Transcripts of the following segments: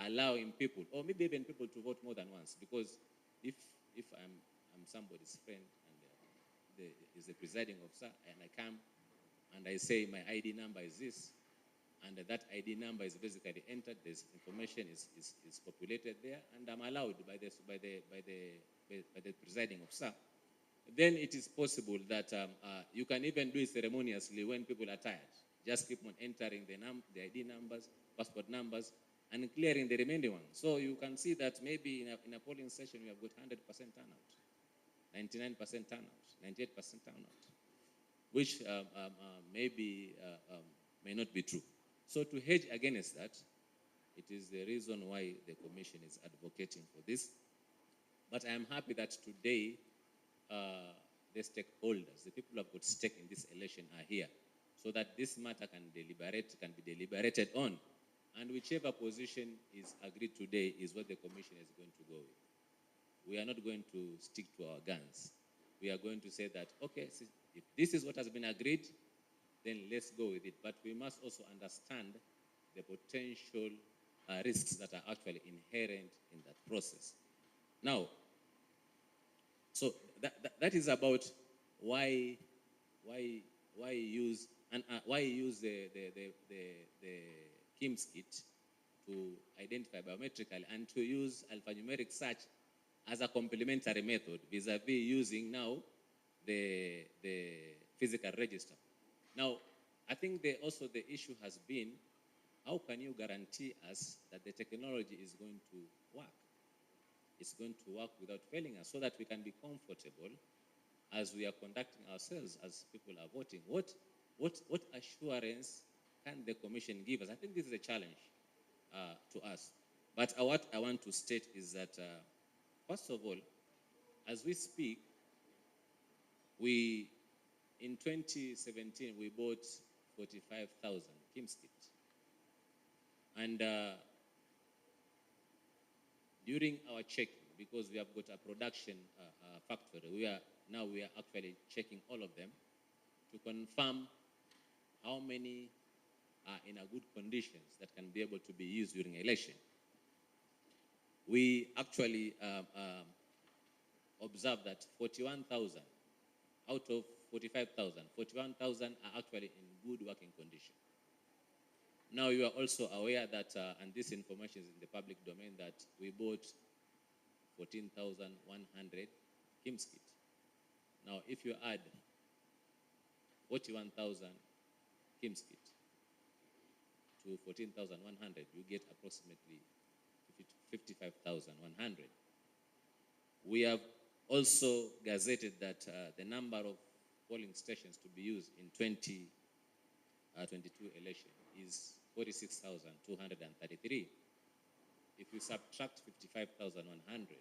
allowing people, or maybe even people, to vote more than once. Because if I'm somebody's friend and is the presiding officer, and I come and I say my ID number is this, and that ID number is basically entered, this information is populated there, and I'm allowed by the presiding officer, then it is possible that you can even do it ceremoniously when people are tired. Just keep on entering the ID numbers, passport numbers, and clearing the remaining ones. So you can see that maybe in a polling session you have got 100% turnout, 99% turnout, 98% turnout, which maybe may not be true. So to hedge against that, it is the reason why the Commission is advocating for this. But I am happy that today the stakeholders, the people who have got stake in this election, are here, so that this matter can be deliberated on. And whichever position is agreed today is what the Commission is going to go with. We are not going to stick to our guns. We are going to say that, okay, if this is what has been agreed, then let's go with it. But we must also understand the potential risks that are actually inherent in that process. Now, so that is about why use the KIMS kit to identify biometrically, and to use alphanumeric search as a complementary method vis-a-vis using now the physical register. Now, I think also the issue has been, how can you guarantee us that the technology is going to work? It's going to work without failing us, so that we can be comfortable as we are conducting ourselves, as people are voting. What assurance can the Commission give us? I think this is a challenge to us. But what I want to state is that, first of all, as we speak, in 2017, we bought 45,000 KIMS kits. And during our checking, because we have got a production factory, we are actually checking all of them to confirm how many are in a good conditions that can be able to be used during election. We actually observed that 41,000 out of 45,000, 41,000 are actually in good working condition. Now, you are also aware that, and this information is in the public domain, that we bought 14,100 KIMS kits. Now, if you add 41,000 KIMS kits to 14,100, you get approximately 55,100. We have also gazetted that the number of polling stations to be used in 2022 election is 46,233. If you subtract 55,100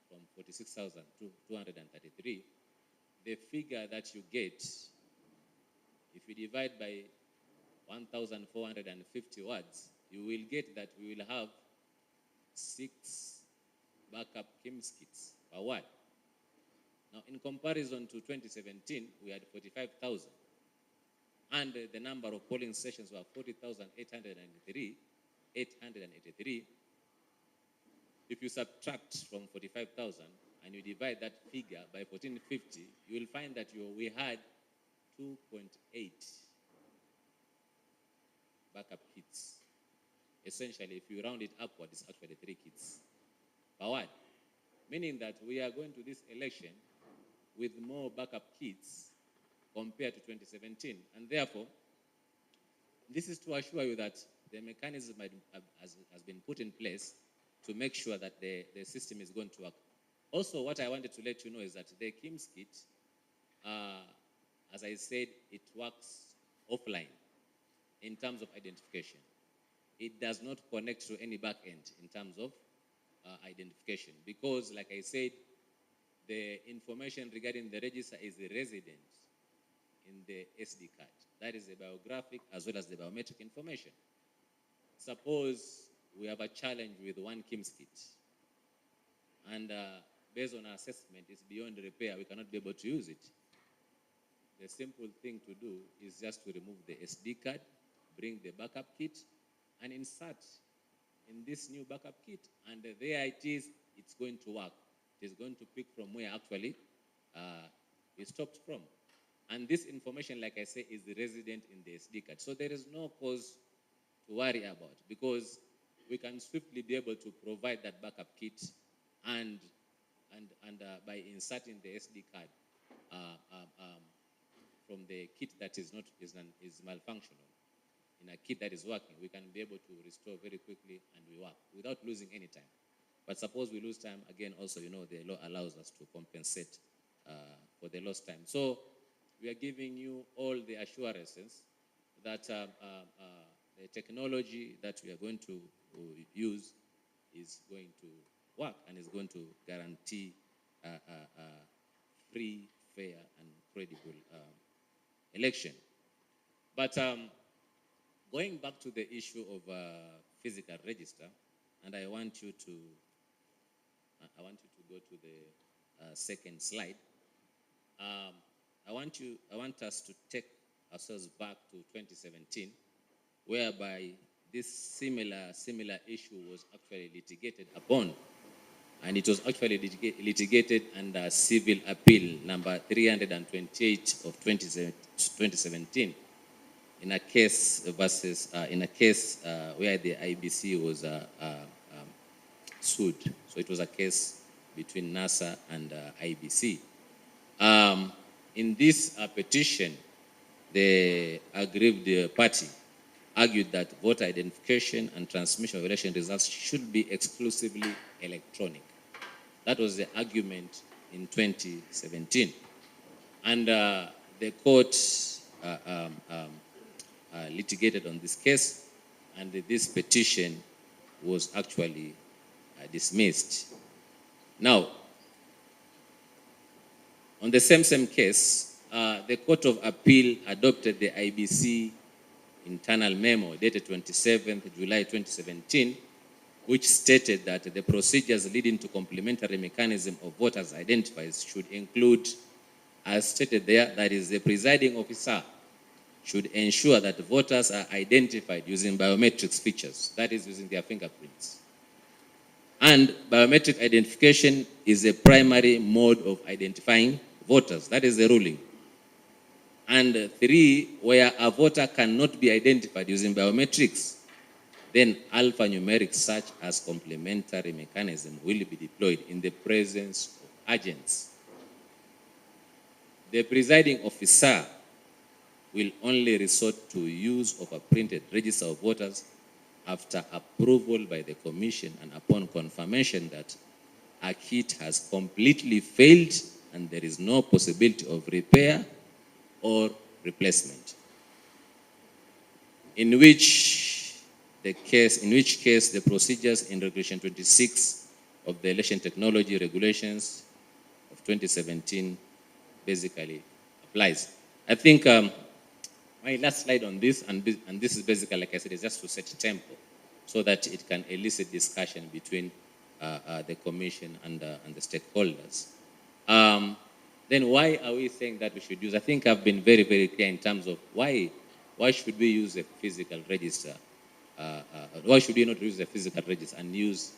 from 46,233, the figure that you get, if you divide by 1,450 words, you will get that we will have 6 backup KIMS kits per word. Now, in comparison to 2017, we had 45,000. And the number of polling stations were 40,883. If you subtract from 45,000 and you divide that figure by 1,450, you will find that we had 2.8 backup kits. Essentially, if you round it upward, it's actually 3 kits per word. Meaning that we are going to this election with more backup kits compared to 2017. And therefore, this is to assure you that the mechanism has been put in place to make sure that the system is going to work. Also, what I wanted to let you know is that the KIMS kit, as I said, it works offline in terms of identification. It does not connect to any back end in terms of identification, because, like I said, the information regarding the register is the resident in the SD card. That is the biographic as well as the biometric information. Suppose we have a challenge with one KIMS kit, and based on our assessment, it's beyond repair, we cannot be able to use it. The simple thing to do is just to remove the SD card, bring the backup kit, and insert in this new backup kit, and there it is, it's going to work. It is going to pick from where actually it stopped from. And this information, like I say, is resident in the SD card. So there is no cause to worry about, because we can swiftly be able to provide that backup kit, and by inserting the SD card from the kit that is malfunctional in a kit that is working, we can be able to restore very quickly, and we work without losing any time. But suppose we lose time, again, also, the law allows us to compensate for the lost time. So we are giving you all the assurances that the technology that we are going to use is going to work and is going to guarantee free, fair, and credible election. But going back to the issue of physical register, and I want you to go to the second slide. I want us to take ourselves back to 2017, whereby this similar issue was actually litigated upon, and it was actually litigated under Civil Appeal number 328 of 2017, in a case where the IEBC was sued. So it was a case between NASA and IEBC. In this petition, the aggrieved party argued that voter identification and transmission of election results should be exclusively electronic. That was the argument in 2017. And the court litigated on this case, and this petition was actually dismissed. Now, on the same case, the Court of Appeal adopted the IEBC internal memo dated 27th July 2017, which stated that the procedures leading to complementary mechanism of voters' identifiers should include, as stated there, that is, the presiding officer should ensure that voters are identified using biometric features, that is, using their fingerprints. And biometric identification is a primary mode of identifying voters. That is the ruling. And 3, where a voter cannot be identified using biometrics, then alphanumeric search as complementary mechanism will be deployed in the presence of agents. The presiding officer will only resort to use of a printed register of voters after approval by the Commission and upon confirmation that a kit has completely failed and there is no possibility of repair or replacement. In which case the procedures in Regulation 26 of the Election Technology Regulations of 2017 basically applies. I think my last slide on this, and this is basically, like I said, is just to set tempo so that it can elicit discussion between the Commission and the stakeholders. Then why are we saying that we should use? I think I've been very, very clear in terms of why should we use a physical register? Why should we not use a physical register and use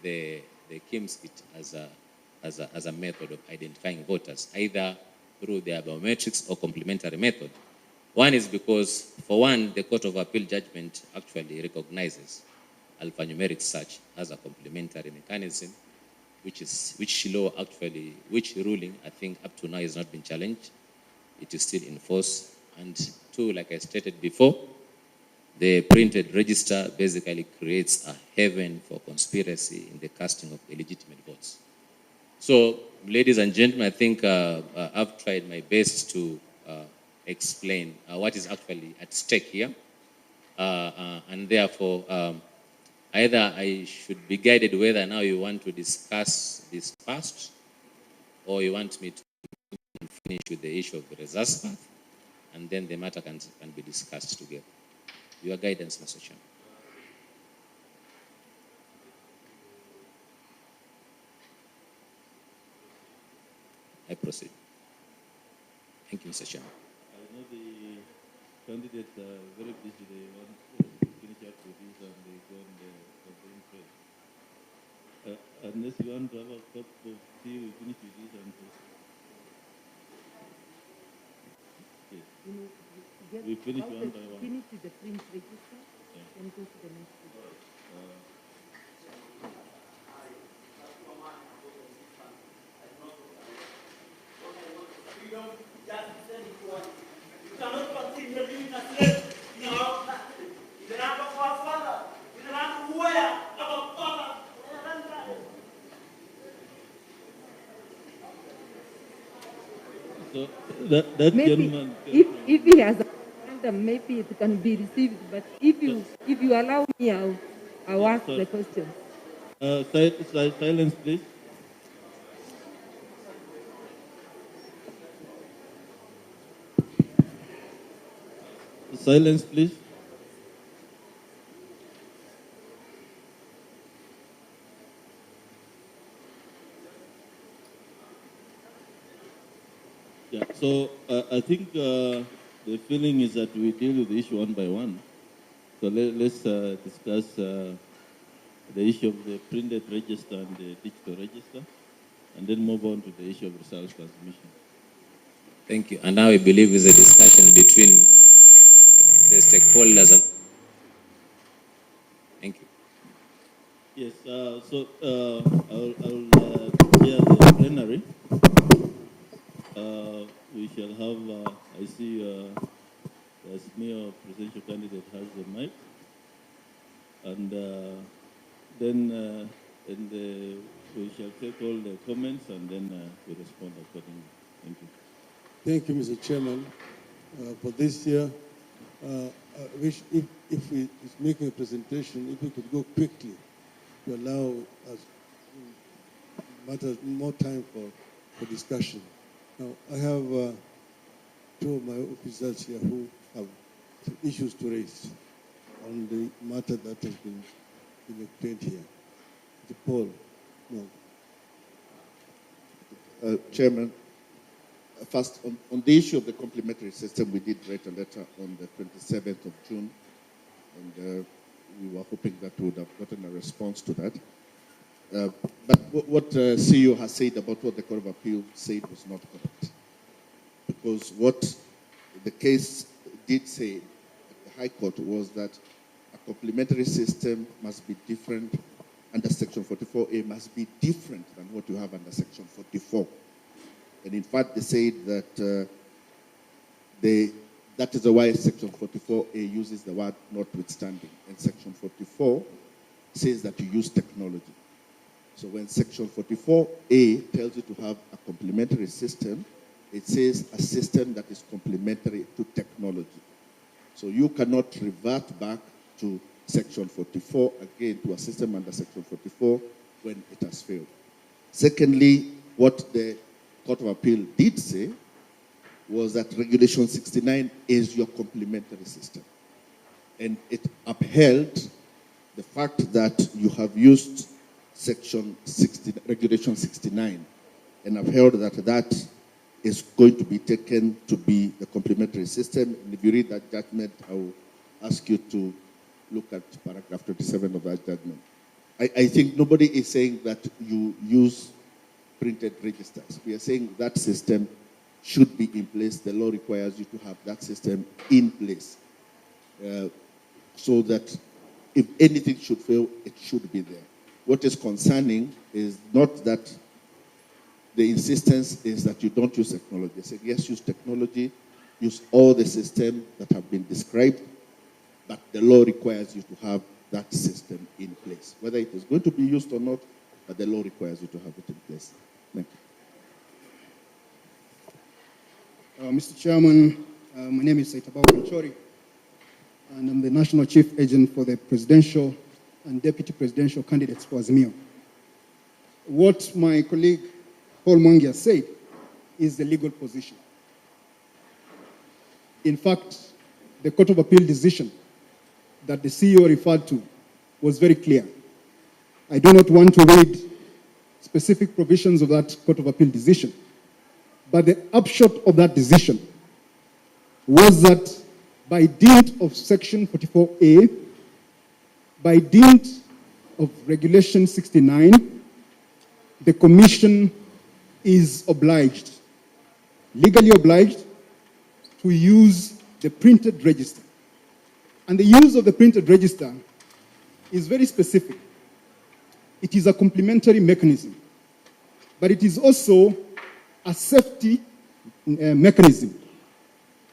the KIMS kit as a method of identifying voters, either through their biometrics or complementary method? One is because, for one, the Court of Appeal judgment actually recognizes alphanumeric search as a complementary mechanism, which ruling, I think, up to now has not been challenged. It is still in force. And 2, like I stated before, the printed register basically creates a haven for conspiracy in the casting of illegitimate votes. So, ladies and gentlemen, I think I've tried my best to explain what is actually at stake here. And therefore, either I should be guided whether now you want to discuss this first, or you want me to finish with the issue of the reverse path, and then the matter can be discussed together. Your guidance, Mr. Chairman. I proceed. Thank you, Mr. Chairman. I know the candidates are very busy. They want to finish check with this and they go on the press. Unless you want to have a cup of tea, we finish with this and yes. We finish one by one. Finish with the print register, and go to the next one. You cannot continue living as slaves in the land of our father, in the land of where our father. So that Maybe gentleman. if he has a random, maybe it can be received. But if you allow me, I'll ask the question. Silence, please. Silence, please. Yeah, so I think the feeling is that we deal with the issue one by one. So let's discuss the issue of the printed register and the digital register, and then move on to the issue of results transmission. Thank you. And now I believe is a discussion between the stakeholders. Thank you. Yes, so I'll chair the plenary. We shall have, I see the Azimio presidential candidate has the mic. And then we shall take all the comments and then we respond accordingly. Thank you. Thank you, Mr. Chairman. For this year, I wish if we is making a presentation, if we could go quickly to allow us more time for discussion. Now, I have two of my officers here who have issues to raise on the matter that has been explained here. The Paul, no. Chairman, first, on the issue of the complementary system, we did write a letter on the 27th of June, and we were hoping that we would have gotten a response to that. But what CEO has said about what the Court of Appeal said was not correct. Because what the case did say at the High Court was that a complementary system must be different under Section 44A, must be different than what you have under Section 44. And in fact, they said that that is why Section 44A uses the word notwithstanding. And Section 44 says that you use technology. So when Section 44A tells you to have a complementary system, it says a system that is complementary to technology. So you cannot revert back to Section 44 again to a system under Section 44 when it has failed. Secondly, what the Court of Appeal did say was that Regulation 69 is your complementary system. And it upheld the fact that you have used Regulation 69 and upheld that is going to be taken to be the complementary system. And if you read that judgment, I will ask you to look at paragraph 27 of that judgment. I think nobody is saying that you use printed registers. We are saying that system should be in place. The law requires you to have that system in place so that if anything should fail, it should be there. What is concerning is not that the insistence is that you don't use technology. I said, yes, use technology, use all the systems that have been described, but the law requires you to have that system in place. Whether it is going to be used or not, but the law requires you to have it in place. Thank you. Mr. Chairman, my name is Saitabao Kanchori, and I'm the National Chief Agent for the Presidential and Deputy Presidential candidates for Azimio. What my colleague Paul Mwangi said is the legal position. In fact, the Court of Appeal decision that the CEO referred to was very clear. I do not want to read specific provisions of that Court of Appeal decision, but the upshot of that decision was that by dint of Section 44A, by dint of Regulation 69, the Commission is obliged, legally obliged, to use the printed register. And the use of the printed register is very specific. It is a complementary mechanism, but it is also a safety mechanism.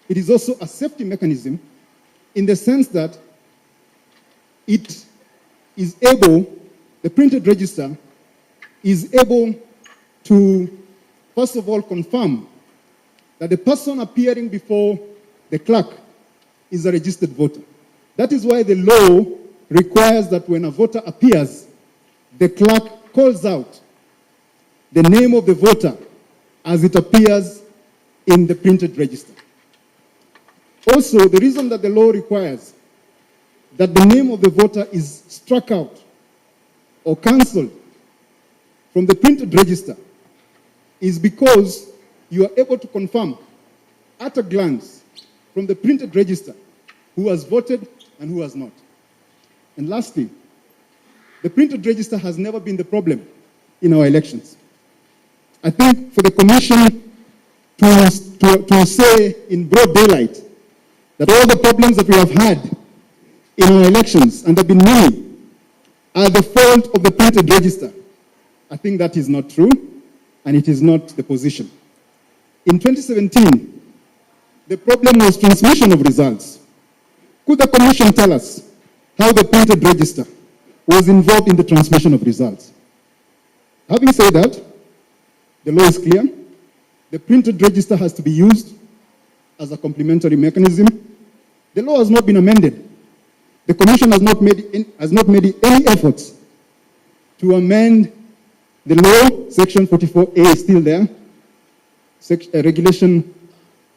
It is also a safety mechanism in the sense that it is able, the printed register is able to, first of all, confirm that the person appearing before the clerk is a registered voter. That is why the law requires that when a voter appears, the clerk calls out the name of the voter as it appears in the printed register. Also, the reason that the law requires that the name of the voter is struck out or cancelled from the printed register is because you are able to confirm at a glance from the printed register who has voted and who has not. And lastly, the printed register has never been the problem in our elections. I think for the Commission to say in broad daylight that all the problems that we have had in our elections, and there have been many, are the fault of the printed register, I think that is not true, and it is not the position. In 2017, the problem was transmission of results. Could the Commission tell us how the printed register was involved in the transmission of results? Having said that, the law is clear. The printed register has to be used as a complementary mechanism. The law has not been amended. The Commission has not made any efforts to amend the law. Section 44A is still there. Regulation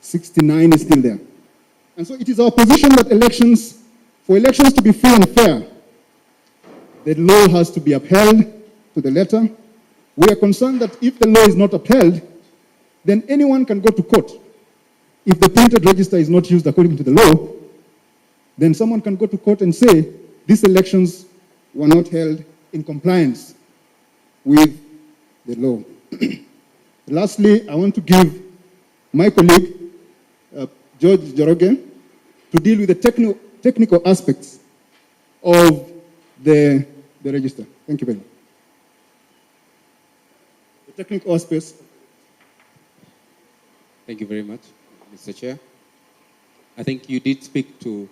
69 is still there. And so it is our position that for elections to be free and fair, the law has to be upheld to the letter. We are concerned that if the law is not upheld, then anyone can go to court. If the printed register is not used according to the law, then someone can go to court and say these elections were not held in compliance with the law. Lastly, I want to give my colleague, George Joroge, to deal with the technical aspects of the register. Thank you very much. The technical aspects. Thank you very much, Mr. Chair. I think you did speak to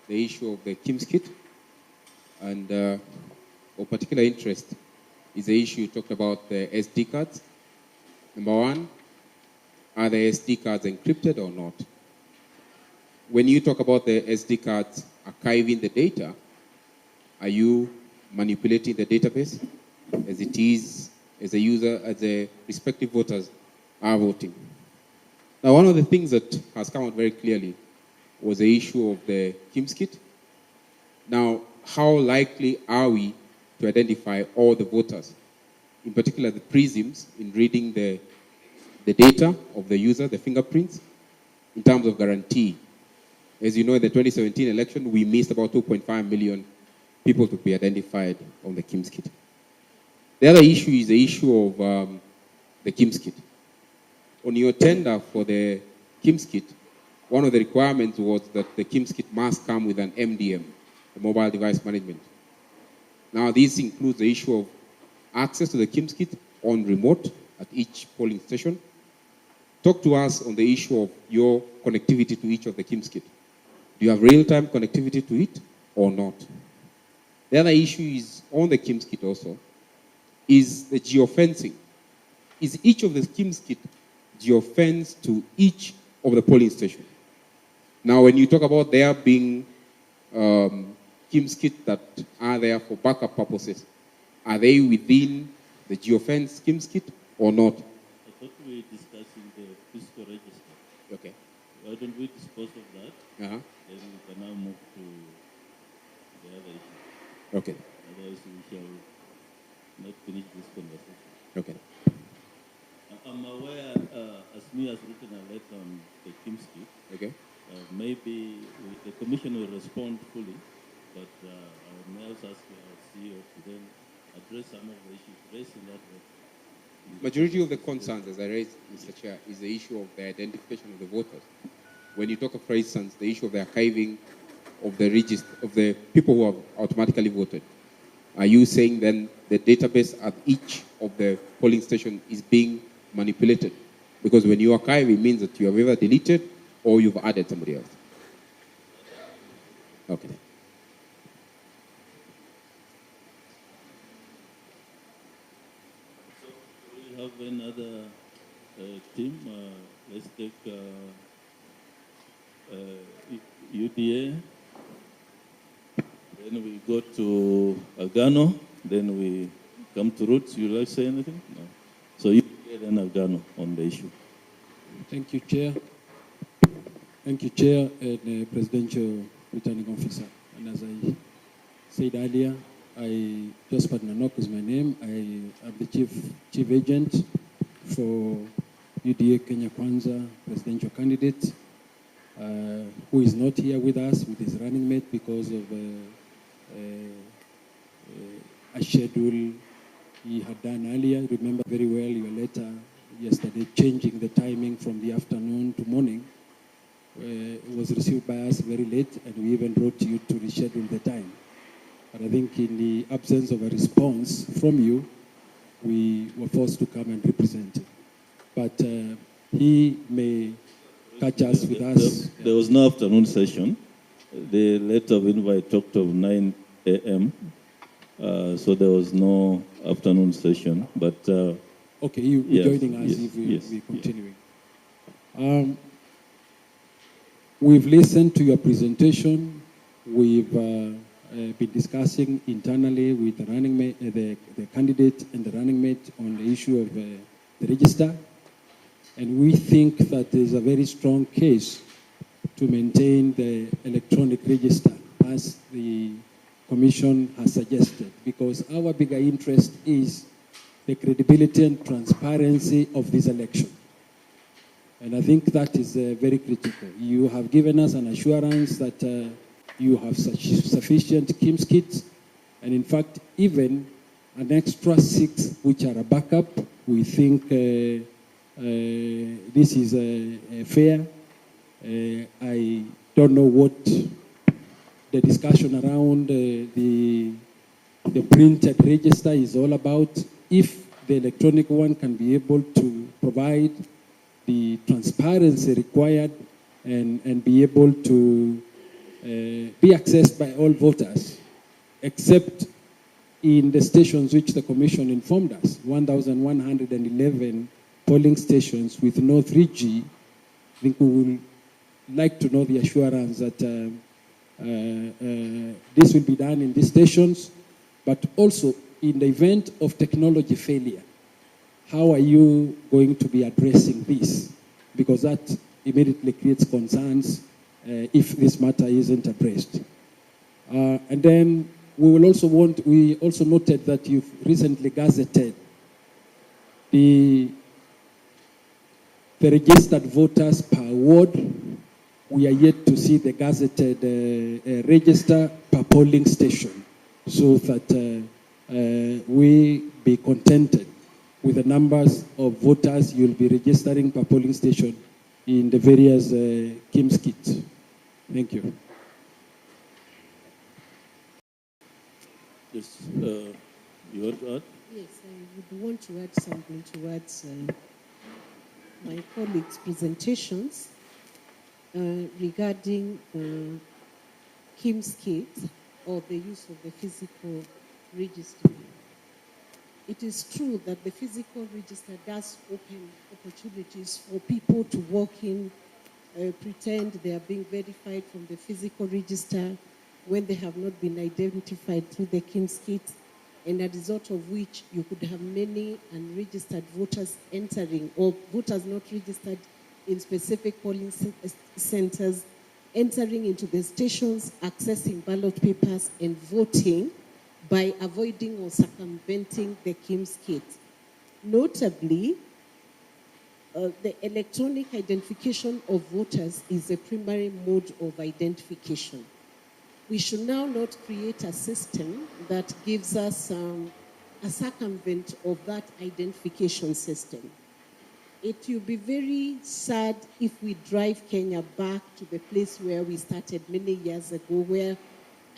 the issue of the KIMS kit, and of particular interest is the issue you talked about the SD cards. Number one, are the SD cards encrypted or not? When you talk about the SD cards archiving the data, are you manipulating the database as it is, as a user, as the respective voters are voting? Now, one of the things that has come out very clearly was the issue of the KIMS kit. Now, how likely are we to identify all the voters, in particular the prisms, in reading the data of the user, the fingerprints, in terms of guarantee? As you know, in the 2017 election, we missed about 2.5 million people to be identified on the KIMS kit. The other issue is the issue of the KIMS kit. On your tender for the KIMS kit, one of the requirements was that the KIMS kit must come with an MDM, the mobile device management. Now, this includes the issue of access to the KIMS kit on remote at each polling station. Talk to us on the issue of your connectivity to each of the KIMS kit. Do you have real-time connectivity to it or not? The other issue is on the KIMS kit also, is the geofencing. Is each of the KIMS kit geofenced to each of the polling stations? Now, when you talk about there being KIMS kit that are there for backup purposes, are they within the geofence KIMS kit or not? I thought we were discussing the physical register. Okay. Why don't we dispose of that? Uh-huh. Then we can now move to the other issue. Okay. Otherwise, we shall not finish this conversation. Okay. I'm aware Azimio has written a letter on the KIMS kit. Okay. Maybe the Commission will respond fully but I may also ask our CEO to then address some of the issues raised in that way. Majority of the concerns, as I raised, Mr. Chair, is the issue of the identification of the voters. When you talk of, for instance, the issue of the archiving of the register of the people who have automatically voted, are you saying then the database at each of the polling station is being manipulated? Because when you archive, it means that you have either deleted or you've added somebody else. Okay. We have another team. Let's take UDA. Then we go to Agano. Then we come to Roots. You like to say anything? No. So UDA then Agano on the issue. Thank you, Chair. Thank you, Chair and Presidential Returning Officer. And as I said earlier, Josephat Nanok is my name. I am the chief agent for UDA Kenya Kwanza presidential candidate, who is not here with us with his running mate because of a schedule he had done earlier. Remember very well your letter yesterday changing the timing from the afternoon to morning. It was received by us very late, and we even wrote to you to reschedule the time. But I think in the absence of a response from you, we were forced to come and represent him. But he may catch us with us. There was no afternoon session. The letter of invite talked of 9 a.m., so there was no afternoon session. But okay, you're joining us if we're continuing. We've listened to your presentation. We've been discussing internally with the running mate, the candidate and the running mate on the issue of the register. And we think that there's a very strong case to maintain the electronic register as the Commission has suggested, because our bigger interest is the credibility and transparency of this election. And I think that is very critical. You have given us an assurance that you have sufficient KIMS kits, and in fact, even an extra 6 which are a backup. We think this is fair. I don't know what the discussion around the printed register is all about. If the electronic one can be able to provide the transparency required and be able to be accessed by all voters, except in the stations which the Commission informed us, 1,111 polling stations with no 3G. I think we would like to know the assurance that this will be done in these stations, but also in the event of technology failure. How are you going to be addressing this? Because that immediately creates concerns if this matter isn't addressed. And then we also noted that you've recently gazetted the registered voters per ward. We are yet to see the gazetted register per polling station, so that we be contented with the numbers of voters you'll be registering per polling station in the various KIMS kits. Thank you. Yes, you want to add? Yes, I would want to add something towards my colleagues' presentations regarding KIMS kits or the use of the physical register. It is true that the physical register does open opportunities for people to walk in, pretend they are being verified from the physical register when they have not been identified through the KIMS kit, and as a result of which you could have many unregistered voters entering, or voters not registered in specific polling centers, entering into the stations, accessing ballot papers and voting by avoiding or circumventing the KIMS kit. Notably, the electronic identification of voters is a primary mode of identification. we should now not create a system that gives us a circumvent of that identification system. It will be very sad if we drive Kenya back to the place where we started many years ago, where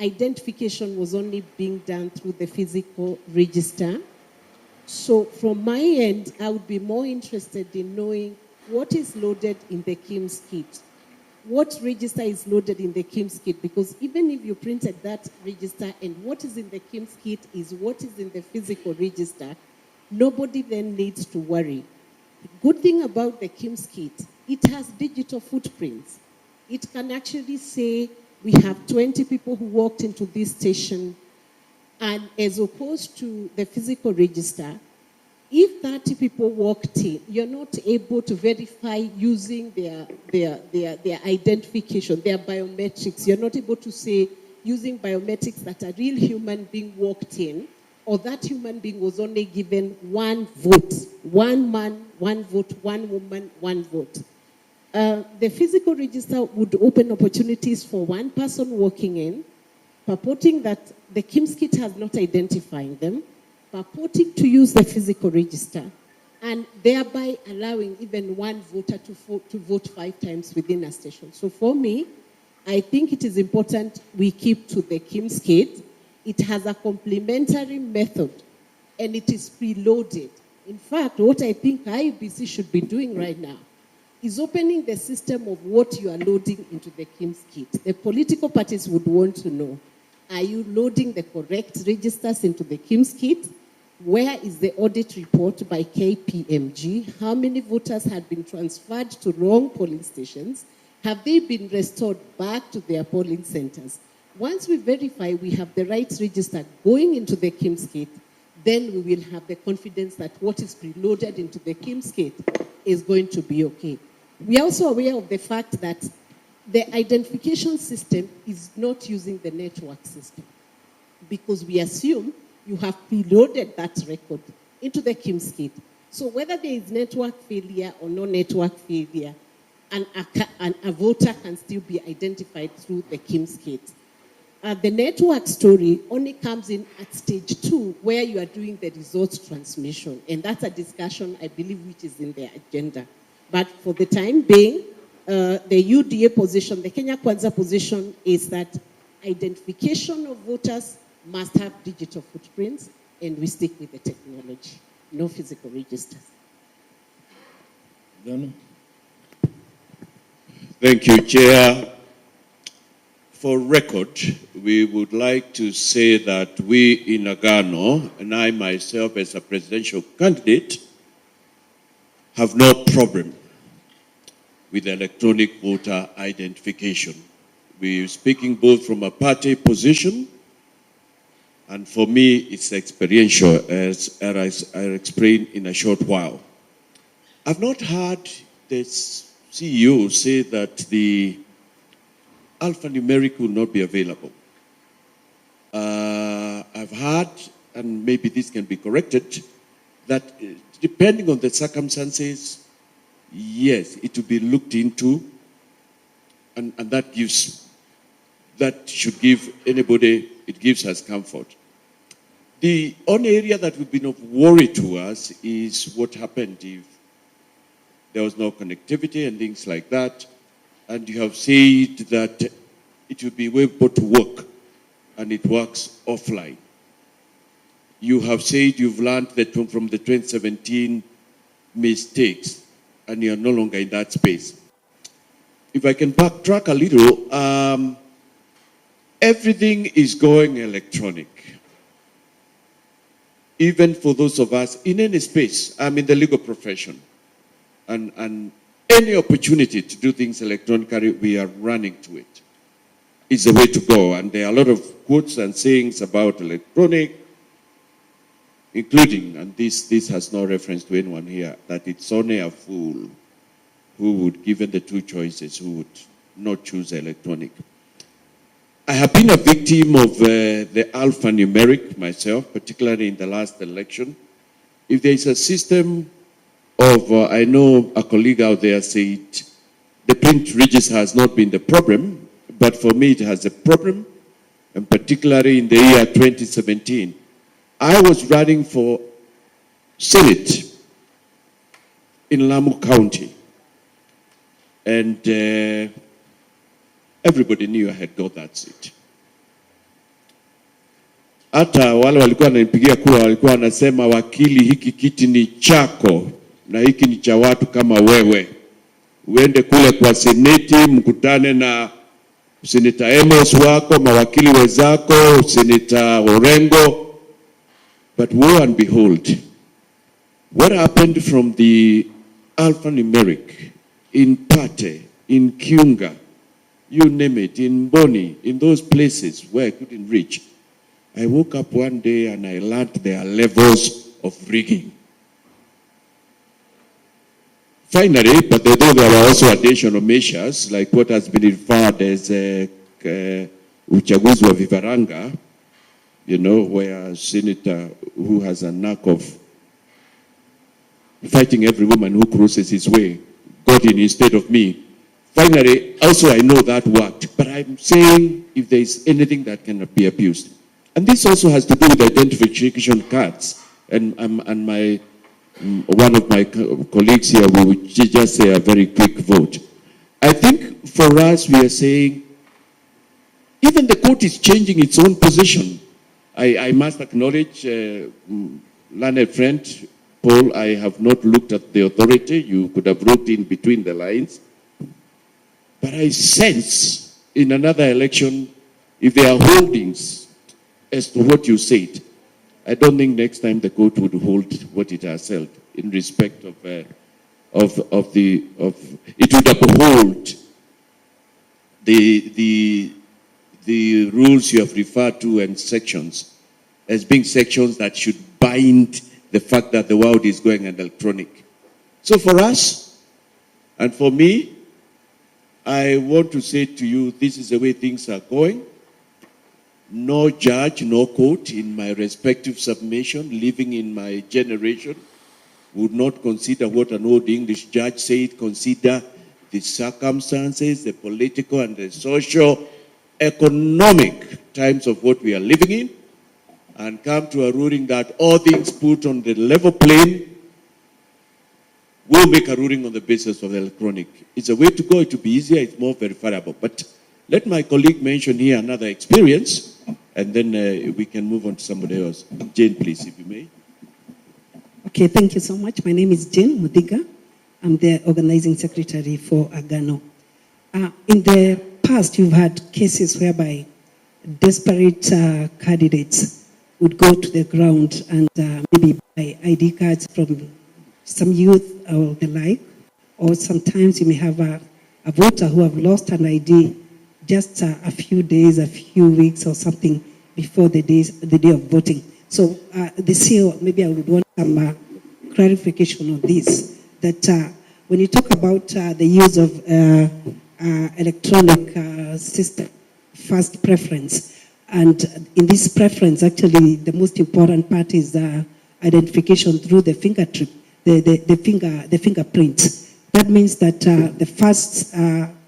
identification was only being done through the physical register. So from my end, I would be more interested in knowing what is loaded in the KIMS kit. What register is loaded in the KIMS kit? Because even if you printed that register and what is in the KIMS kit is what is in the physical register, nobody then needs to worry. The good thing about the KIMS kit, it has digital footprints. It can actually say, we have 20 people who walked into this station, and as opposed to the physical register, if 30 people walked in, you're not able to verify using their identification, their biometrics. You're not able to say, using biometrics, that a real human being walked in, or that human being was only given one vote. One man, one vote, one woman, one vote. The physical register would open opportunities for one person walking in, purporting that the KIMS kit has not identified them, purporting to use the physical register, and thereby allowing even one voter to vote 5 times within a station. So for me, I think it is important we keep to the KIMS kit. It has a complementary method, and it is preloaded. In fact, what I think IEBC should be doing right now is opening the system of what you are loading into the KIMS kit. The political parties would want to know, are you loading the correct registers into the KIMS kit? Where is the audit report by KPMG? How many voters have been transferred to wrong polling stations? Have they been restored back to their polling centers? Once we verify we have the right register going into the KIMS kit, then we will have the confidence that what is preloaded into the KIMS kit is going to be okay. We are also aware of the fact that the identification system is not using the network system, because we assume you have preloaded that record into the KIMS kit. So whether there is network failure or no network failure, a voter can still be identified through the KIMS kit. The network story only comes in at stage 2, where you are doing the results transmission. And that's a discussion, I believe, which is in the agenda. But for the time being, the UDA position, the Kenya Kwanza position, is that identification of voters must have digital footprints, and we stick with the technology, no physical registers. Agano. Thank you, Chair. For record, we would like to say that we in Agano, and I myself as a presidential candidate, have no problem with electronic voter identification. We're speaking both from a party position, and for me, it's experiential, as I'll explain in a short while. I've not heard the CEO say that the alphanumeric will not be available. I've heard, and maybe this can be corrected, that depending on the circumstances, yes, it will be looked into, and that should give anybody, it gives us comfort. The only area that would be of worry to us is what happened if there was no connectivity and things like that. And you have said that it will be able to work, and it works offline. You have said you've learned that from the 2017 mistakes, and you're no longer in that space. If I can backtrack a little, everything is going electronic. Even for those of us in any space, I'm in the legal profession, and any opportunity to do things electronically, we are running to it. It's the way to go, and there are a lot of quotes and sayings about electronic, including, and this has no reference to anyone here, that it's only a fool who would, given the two choices, who would not choose electronic. I have been a victim of the alphanumeric myself, particularly in the last election. If there is a system of, I know a colleague out there said, the print register has not been the problem, but for me it has a problem and particularly in the year 2017, I was running for Senate in Lamu County. And everybody knew I had got that seat. Hata wale walikuwa wananipigia kura walikuwa wanasema, wakili, hiki kiti ni chako na hiki ni cha watu kama wewe. Uende kule kwa seneti, mkutane na Senator Amos wako, mawakili wenzako, Senator Orengo. But lo and behold, what happened from the alphanumeric in Pate, in Kiunga, you name it, in Boni, in those places where I couldn't reach, I woke up one day and I learned there are levels of rigging. Finally, but there were also additional measures, like what has been referred as uchaguzi wa vifaranga, you know, where a senator who has a knack of fighting every woman who crosses his way got in instead of me. Finally, also I know that worked, but I'm saying if there is anything that cannot be abused. And this also has to do with identification cards. And my one of my colleagues here will just say a very quick vote. I think for us, we are saying, even the court is changing its own position. I must acknowledge, learned friend, Paul, I have not looked at the authority. You could have wrote in between the lines. But I sense in another election, if there are holdings as to what you said, I don't think next time the court would hold what it has held in respect of it would uphold the rules you have referred to and sections as being sections that should bind the fact that the world is going electronic. So for us, and for me, I want to say to you, this is the way things are going. No judge, no court in my respective submission, living in my generation, would not consider what an old English judge said, consider the circumstances, the political and the social, economic times of what we are living in, and come to a ruling that all things put on the level plane will make a ruling on the basis of the electronic. It's a way to go. It will be easier. It's more verifiable. But let my colleague mention here another experience, and then we can move on to somebody else. Jane, please, if you may. Okay, thank you so much. My name is Jane Mudiga. I'm the organizing secretary for Agano. In the past, you've had cases whereby desperate candidates would go to the ground and maybe buy ID cards from some youth or the like, or sometimes you may have a voter who have lost an ID just a few days, a few weeks or something before the day of voting. So the CEO, maybe I would want some clarification on this, that when you talk about the use of electronic system, first preference, and in this preference, actually, the most important part is identification through the fingerprint, the fingerprints. That means that the first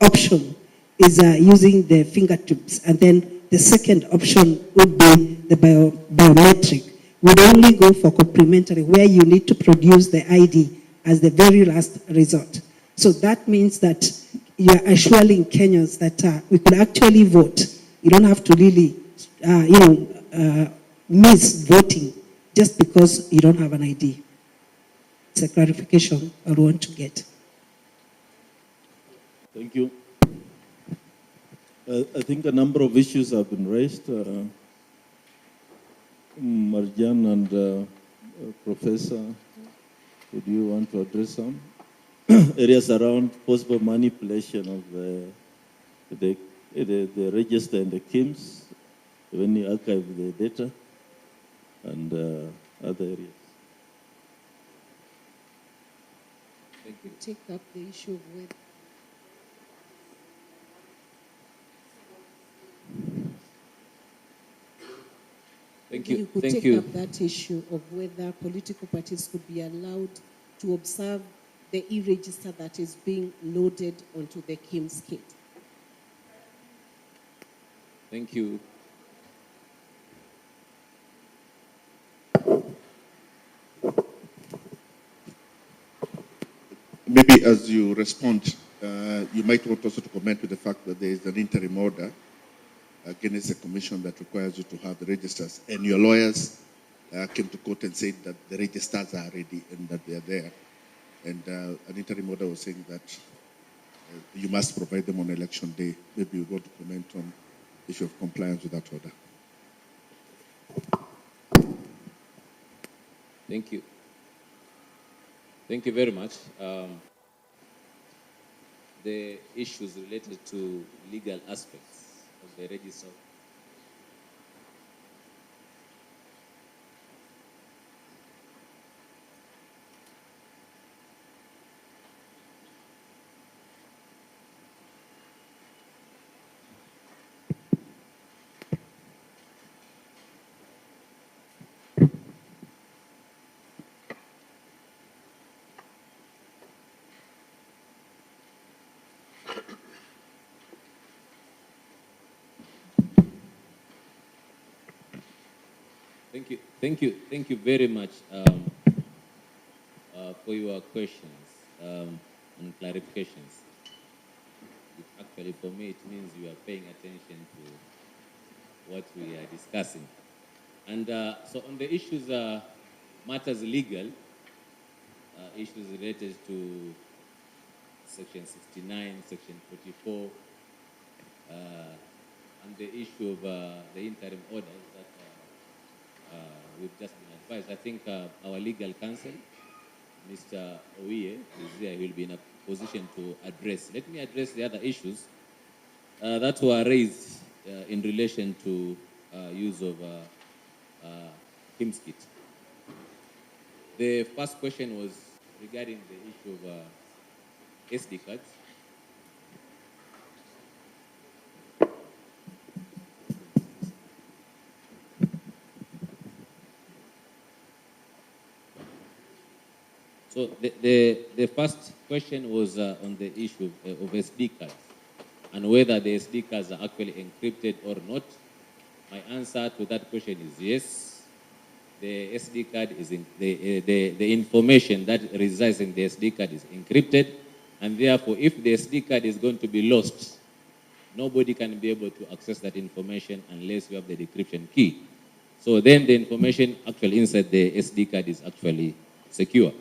option is using the fingertips, and then the second option would be the biometric. Would only go for complementary, where you need to produce the ID as the very last resort. So that means that you are assuring Kenyans that we could actually vote. You don't have to really, miss voting just because you don't have an ID. It's a clarification I want to get. Thank you. I think a number of issues have been raised. Marjan and Professor, would you want to address some areas around possible manipulation of the register and the KIMS, when you archive the data, and other areas? Thank you. Take up the issue of whether Thank you. You could Thank take you. up that issue of whether political parties could be allowed to observe the e-register that is being loaded onto the KIMS kit. Thank you. maybe as you respond, you might want also to comment with the fact that there is an interim order against a commission that requires you to have the registers, and your lawyers came to court and said that the registers are ready and that they are there. And an interim order was saying that you must provide them on election day. Maybe you want to comment on the issue of compliance with that order. Thank you. Thank you very much. The issues related to legal aspects of the register. Thank you very much for your questions and clarifications. Actually, for me, it means you are paying attention to what we are discussing. And so on the issues, matters legal, issues related to Section 69, Section 44, and the issue of the interim orders that we've just been advised. I think our legal counsel, Mr. Oye, is there. He will be in a position to address. Let me address the other issues that were raised in relation to use of KIMS kit. The first question was regarding the issue of SD cards. So the first question was on the issue of SD cards and whether the SD cards are actually encrypted or not. My answer to that question is yes. The SD card is the information that resides in the SD card is encrypted, and therefore, if the SD card is going to be lost, nobody can be able to access that information unless you have the decryption key. So then the information actually inside the SD card is actually secure.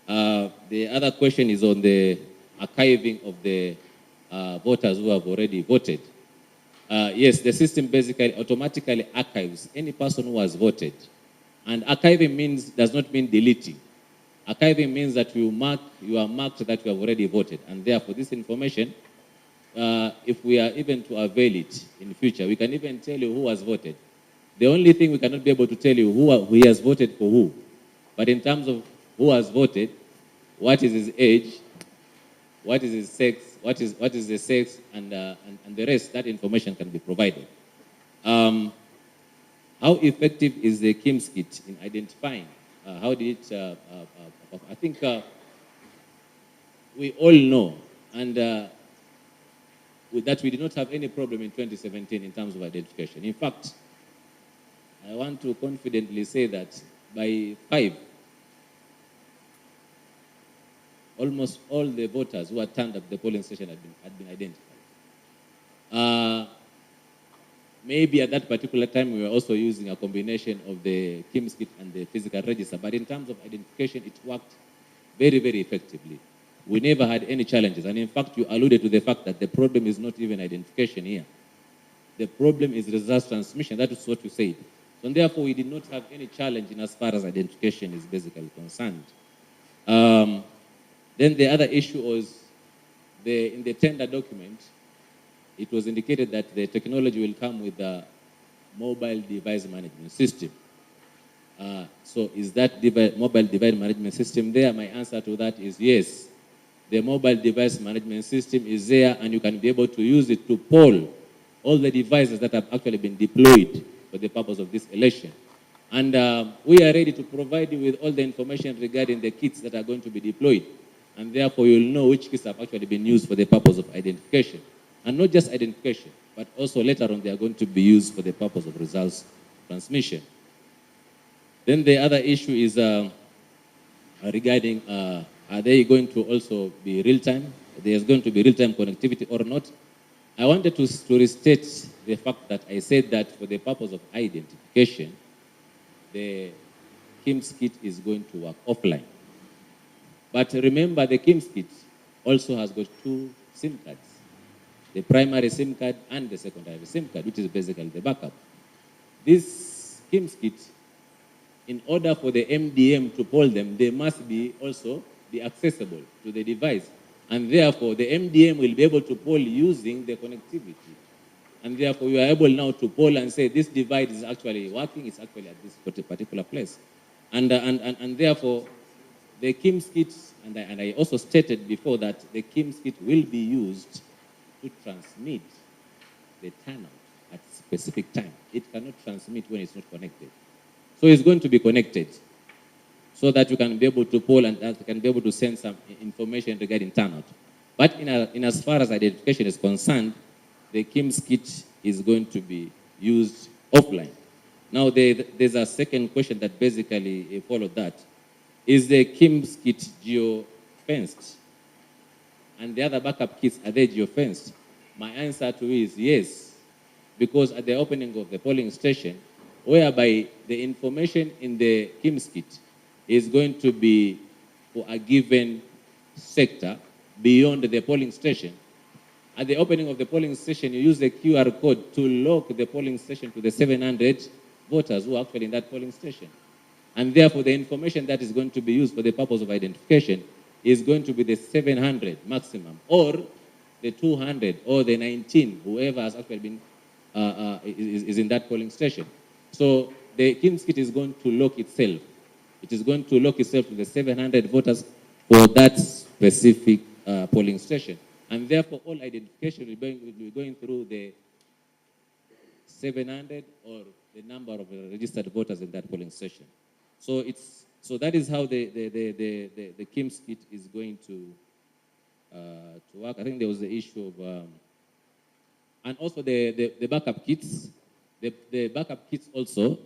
The other question is on the archiving of the voters who have already voted. Yes, the system basically automatically archives any person who has voted. And archiving does not mean deleting. Archiving means that you are marked that you have already voted. And therefore, this information, if we are even to avail it in the future, we can even tell you who has voted. The only thing we cannot be able to tell you who he has voted for who. But in terms of who has voted, what is his age, what is his sex, what is the sex, and the rest, that information can be provided. How effective is the KIMS kit in identifying? How did it, I think we all know, and that we did not have any problem in 2017 in terms of identification. In fact, I want to confidently say that by 5, almost all the voters who had turned up the polling station had been identified. Maybe at that particular time, we were also using a combination of the KIMS kit and the physical register. But in terms of identification, it worked very, very effectively. We never had any challenges. And in fact, you alluded to the fact that the problem is not even identification here. The problem is results transmission. That is what you said. So therefore, we did not have any challenge in as far as identification is basically concerned. Then the other issue was in the tender document, it was indicated that the technology will come with a mobile device management system. So is that mobile device management system there? My answer to that is yes. The mobile device management system is there, and you can be able to use it to poll all the devices that have actually been deployed for the purpose of this election. And we are ready to provide you with all the information regarding the kits that are going to be deployed. And therefore, you'll know which kits have actually been used for the purpose of identification. And not just identification, but also later on, they are going to be used for the purpose of results transmission. Then the other issue is regarding Are they going to also be real-time? There's going to be real-time connectivity or not? I wanted to restate the fact that I said that for the purpose of identification, the KIMS kit is going to work offline. But remember, the KIMS kit also has got two SIM cards, the primary SIM card and the secondary SIM card, which is basically the backup. This KIMS kit, in order for the MDM to poll them, they must be also be accessible to the device. And therefore, the MDM will be able to poll using the connectivity. And therefore, you are able now to poll and say, this device is actually working, it's actually at this particular place. And therefore, the KIMS kit, and I also stated before that the KIMS kit will be used to transmit the turnout at a specific time. It cannot transmit when it's not connected. So it's going to be connected so that you can be able to poll and that you can be able to send some information regarding turnout. But in as far as identification is concerned, the KIMS kit is going to be used offline. Now, there's a second question that basically followed that. Is the KIMS kit geo-fenced? And the other backup kits, are they geo-fenced? My answer to is yes, because at the opening of the polling station, whereby the information in the KIMS kit is going to be for a given sector beyond the polling station. At the opening of the polling station, you use the QR code to lock the polling station to the 700 voters who are actually in that polling station. And therefore, the information that is going to be used for the purpose of identification is going to be the 700 maximum, or the 200, or the 19, whoever has actually been is in that polling station. So the KIMS kit is going to lock itself. It is going to lock itself to the 700 voters for that specific polling station. And therefore, all identification will be going through the 700 or the number of registered voters in that polling station. So that is how the KIMS kit is going to work. I think there was the issue of, and also the backup kits. The backup kits also,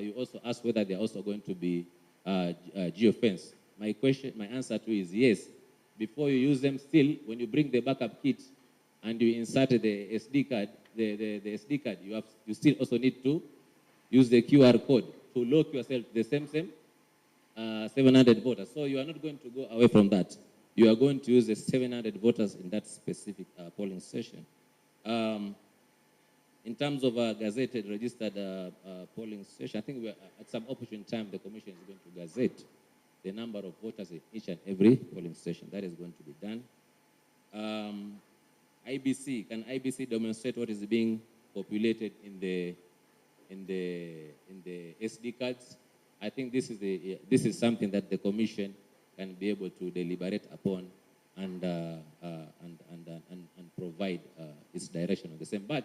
you also asked whether they're also going to be geofence. My answer to is yes. Before you use them, still, when you bring the backup kit and you insert the SD card, the SD card, you still also need to use the QR code to lock yourself the same 700 voters. So you are not going to go away from that. You are going to use the 700 voters in that specific polling station. In terms of a gazetted, registered polling station, I think at some opportune time, the Commission is going to gazette the number of voters in each and every polling station. That is going to be done. IBC, can IBC demonstrate what is being populated in the SD cards? I think this is something that the Commission can be able to deliberate upon and provide its direction on the same. But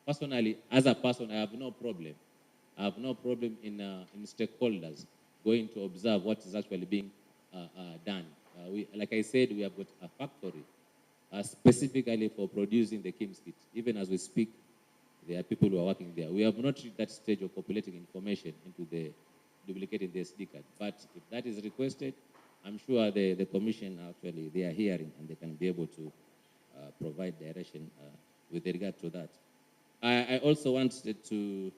personally, as a person, I have no problem. I have no problem in stakeholders going to observe what is actually being done. Like I said, we have got a factory specifically for producing the KIMS kit. Even as we speak, there are people who are working there. We have not reached that stage of populating information into the duplicating the SD card. But if that is requested, I'm sure the Commission actually, they are hearing and they can be able to provide direction with regard to that. I also wanted to,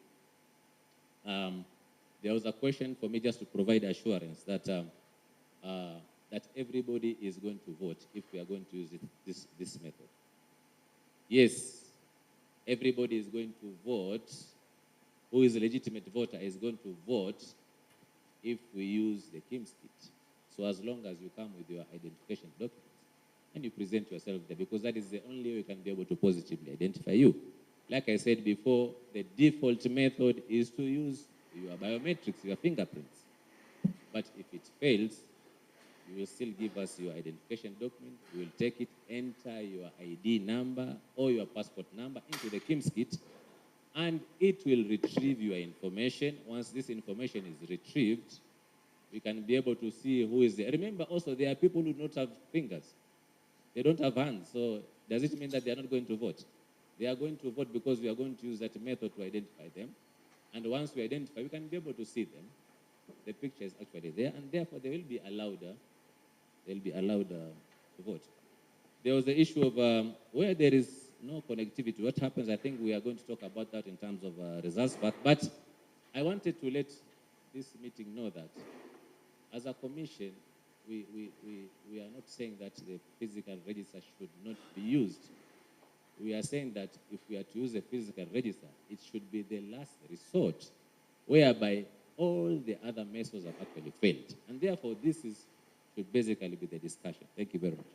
there was a question for me just to provide assurance that that everybody is going to vote if we are going to use this method. Yes, everybody is going to vote. Who is a legitimate voter is going to vote if we use the KIMS kit. So as long as you come with your identification documents and you present yourself there, because that is the only way we can be able to positively identify you. Like I said before, the default method is to use your biometrics, your fingerprints. But if it fails, you will still give us your identification document. We will take it, enter your ID number or your passport number into the KIMS kit, and it will retrieve your information. Once this information is retrieved, we can be able to see who is there. Remember also, there are people who don't have fingers. They don't have hands. So does it mean that they are not going to vote? They are going to vote because we are going to use that method to identify them. And once we identify, we can be able to see them. The picture is actually there, and therefore they will be allowed they'll be allowed to vote. There was the issue of where there is no connectivity, what happens. I think we are going to talk about that in terms of results. But I wanted to let this meeting know that as a commission, we are not saying that the physical register should not be used. We are saying that if we are to use a physical register, it should be the last resort, whereby all the other methods have actually failed. And therefore, this should basically be the discussion. Thank you very much.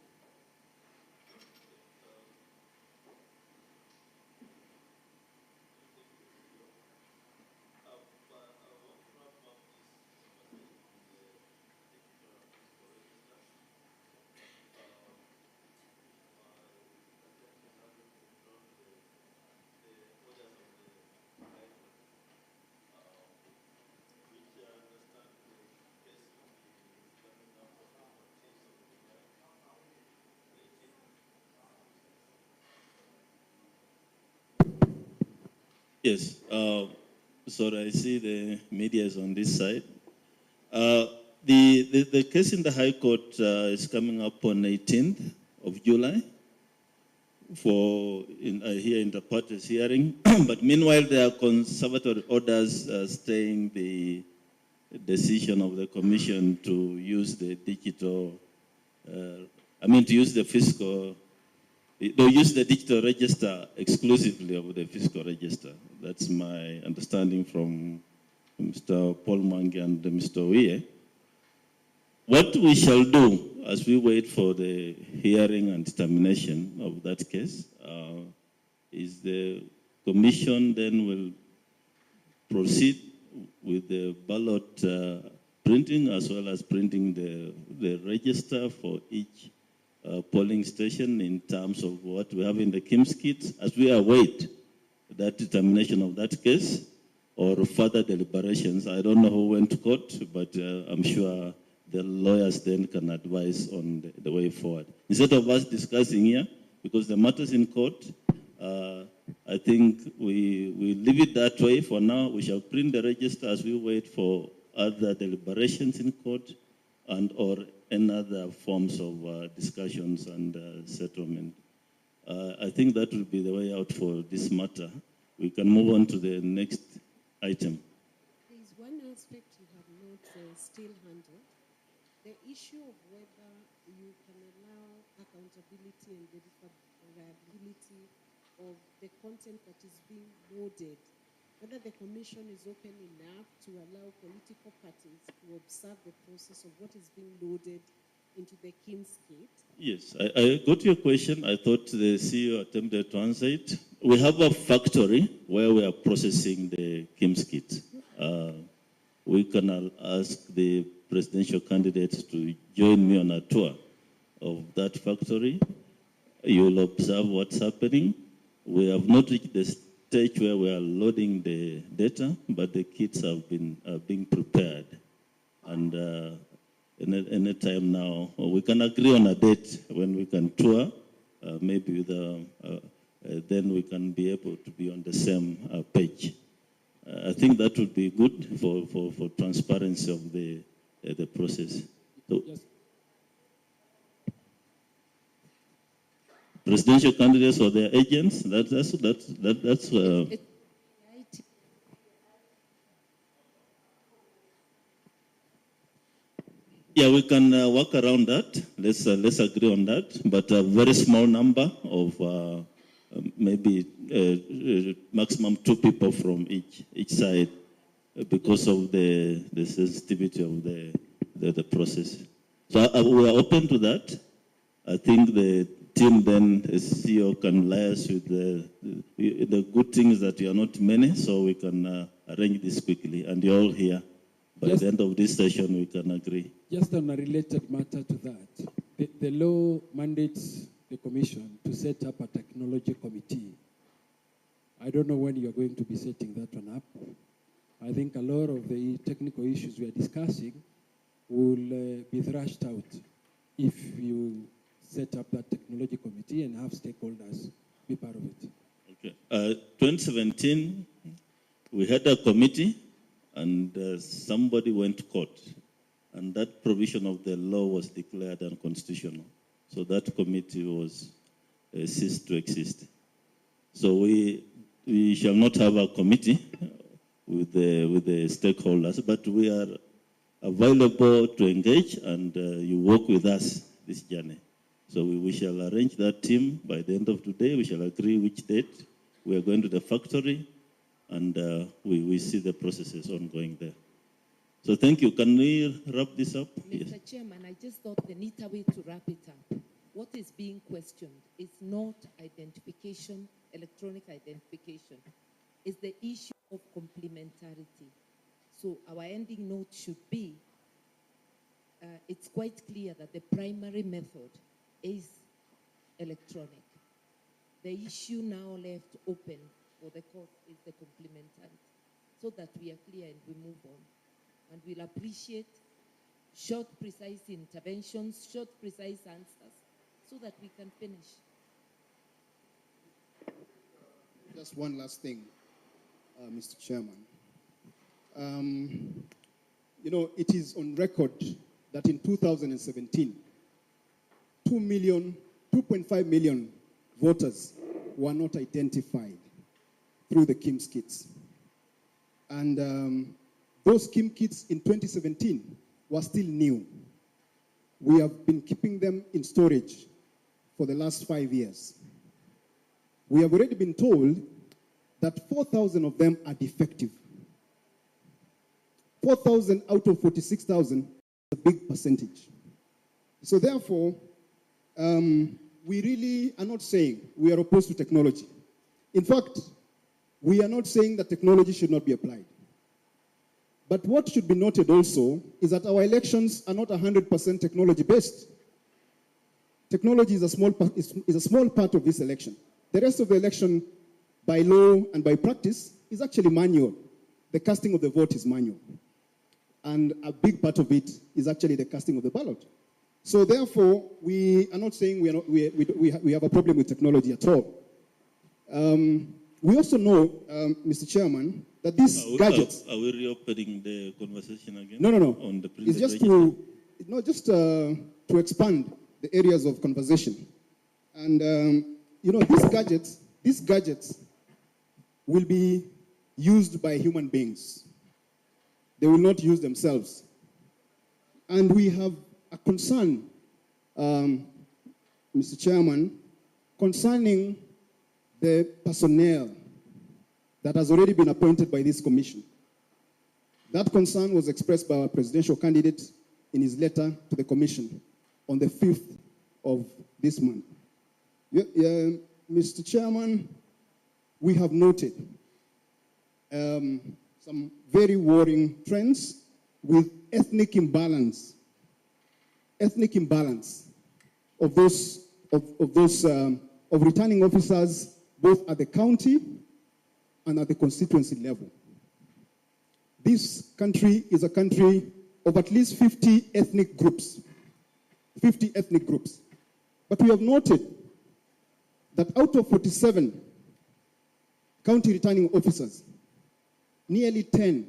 Yes. Sorry, I see the media is on this side. The case in the High Court is coming up on 18th of July here in the parties hearing. But meanwhile, there are conservatory orders staying the decision of the Commission to use the digital, to use the fiscal. They'll use the digital register exclusively of the fiscal register. That's my understanding from Mr. Paul Mange and Mr. Oye. What we shall do as we wait for the hearing and determination of that case is the Commission then will proceed with the ballot printing as well as printing the register for each polling station in terms of what we have in the KIMS kit as we await that determination of that case or further deliberations. I don't know who went to court, but I'm sure the lawyers then can advise on the way forward. Instead of us discussing here, because the matter's in court, I think we leave it that way for now. We shall print the register as we wait for other deliberations in court and or any other forms of discussions and settlement. I think that will be the way out for this matter. We can move on to the next item. There is one aspect you have not still handled, the issue of whether you can allow accountability and verifiability of the content that is being loaded, whether the Commission is open enough to allow political parties to observe the process of what is being loaded into the KIMS kit. Yes, I got your question. I thought the CEO attempted to answer it. We have a factory where we are processing the KIMS kit. We can ask the presidential candidates to join me on a tour of that factory. You'll observe what's happening. We have not reached the stage where we are loading the data, but the kits have been being prepared. And any time now, we can agree on a date when we can tour, maybe then we can be able to be on the same page. I think that would be good for transparency of the process. So, yes. Presidential candidates or their agents, that's yeah, we can work around that. Let's agree on that. But a very small number of maybe maximum 2 people from each side, because of the sensitivity of the process. So we are open to that. I think the team then, as CEO, can liaise with the good things that you are not many, so we can arrange this quickly. And you're all here. By the end of this session, we can agree. Just on a related matter to that, the law mandates the Commission to set up a technology committee. I don't know when you are going to be setting that one up. I think a lot of the technical issues we are discussing will be thrashed out if you set up that technology committee and have stakeholders be part of it. Okay. 2017, we had a committee, and somebody went to court. and that provision of the law was declared unconstitutional. So that committee was ceased to exist. So we shall not have a committee with the stakeholders, but we are available to engage, and you work with us this journey. So we shall arrange that team by the end of today. We shall agree which date we are going to the factory, and we see the processes ongoing there. So thank you. Can we wrap this up? Mr. Yes. Chairman, I just thought the neater way to wrap it up. What is being questioned is not identification, electronic identification. It's the issue of complementarity. So our ending note should be, it's quite clear that the primary method is electronic. The issue now left open for the court is the complementarity, so that we are clear and we move on. And we'll appreciate short, precise interventions, short, precise answers, so that we can finish. Just one last thing, Mr. Chairman. You know, it is on record that in 2017, 2.5 million voters were not identified through the KIMS kits. And those KIMS kits in 2017 were still new. We have been keeping them in storage for the last 5 years. We have already been told that 4,000 of them are defective. 4,000 out of 46,000 is a big percentage. So therefore, we really are not saying we are opposed to technology. In fact, we are not saying that technology should not be applied. But what should be noted also is that our elections are not 100% technology-based. Technology is a small part of this election. The rest of the election, by law and by practice, is actually manual. The casting of the vote is manual. And a big part of it is actually the casting of the ballot. So therefore, we are not saying we have a problem with technology at all. We also know, Mr. Chairman, that these gadgets... Are we reopening the conversation again? No. On the it's just to expand the areas of conversation. And, you know, these gadgets will be used by human beings. They will not use themselves. And we have a concern, Mr. Chairman, concerning the personnel that has already been appointed by this commission. That concern was expressed by our presidential candidate in his letter to the commission on the 5th of this month. Mr. Chairman, we have noted some very worrying trends with ethnic imbalance of returning officers both at the county and at the constituency level. This country is a country of at least 50 ethnic groups. 50 ethnic groups. But we have noted that out of 47 county returning officers, nearly 10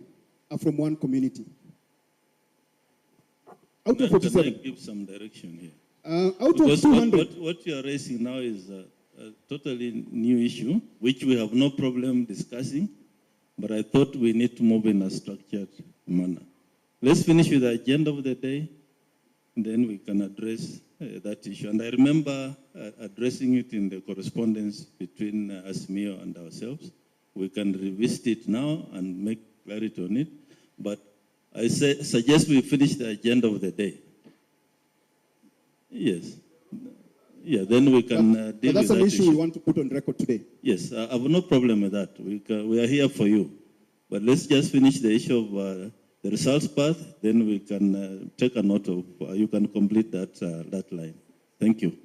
are from one community. Out of 47. Can I give some direction here? Out of 200. What you are raising now is a totally new issue, which we have no problem discussing, but I thought we need to move in a structured manner. Let's finish with the agenda of the day, and then we can address that issue. And I remember addressing it in the correspondence between Azimio and ourselves. We can revisit it now and make clarity on it, but I suggest we finish the agenda of the day. Yes. Yeah, then we can deal with that. That's an issue we want to put on record today. Yes, I have no problem with that. We are here for you. But let's just finish the issue of the results path, then we can take a note of, you can complete that line. Thank you.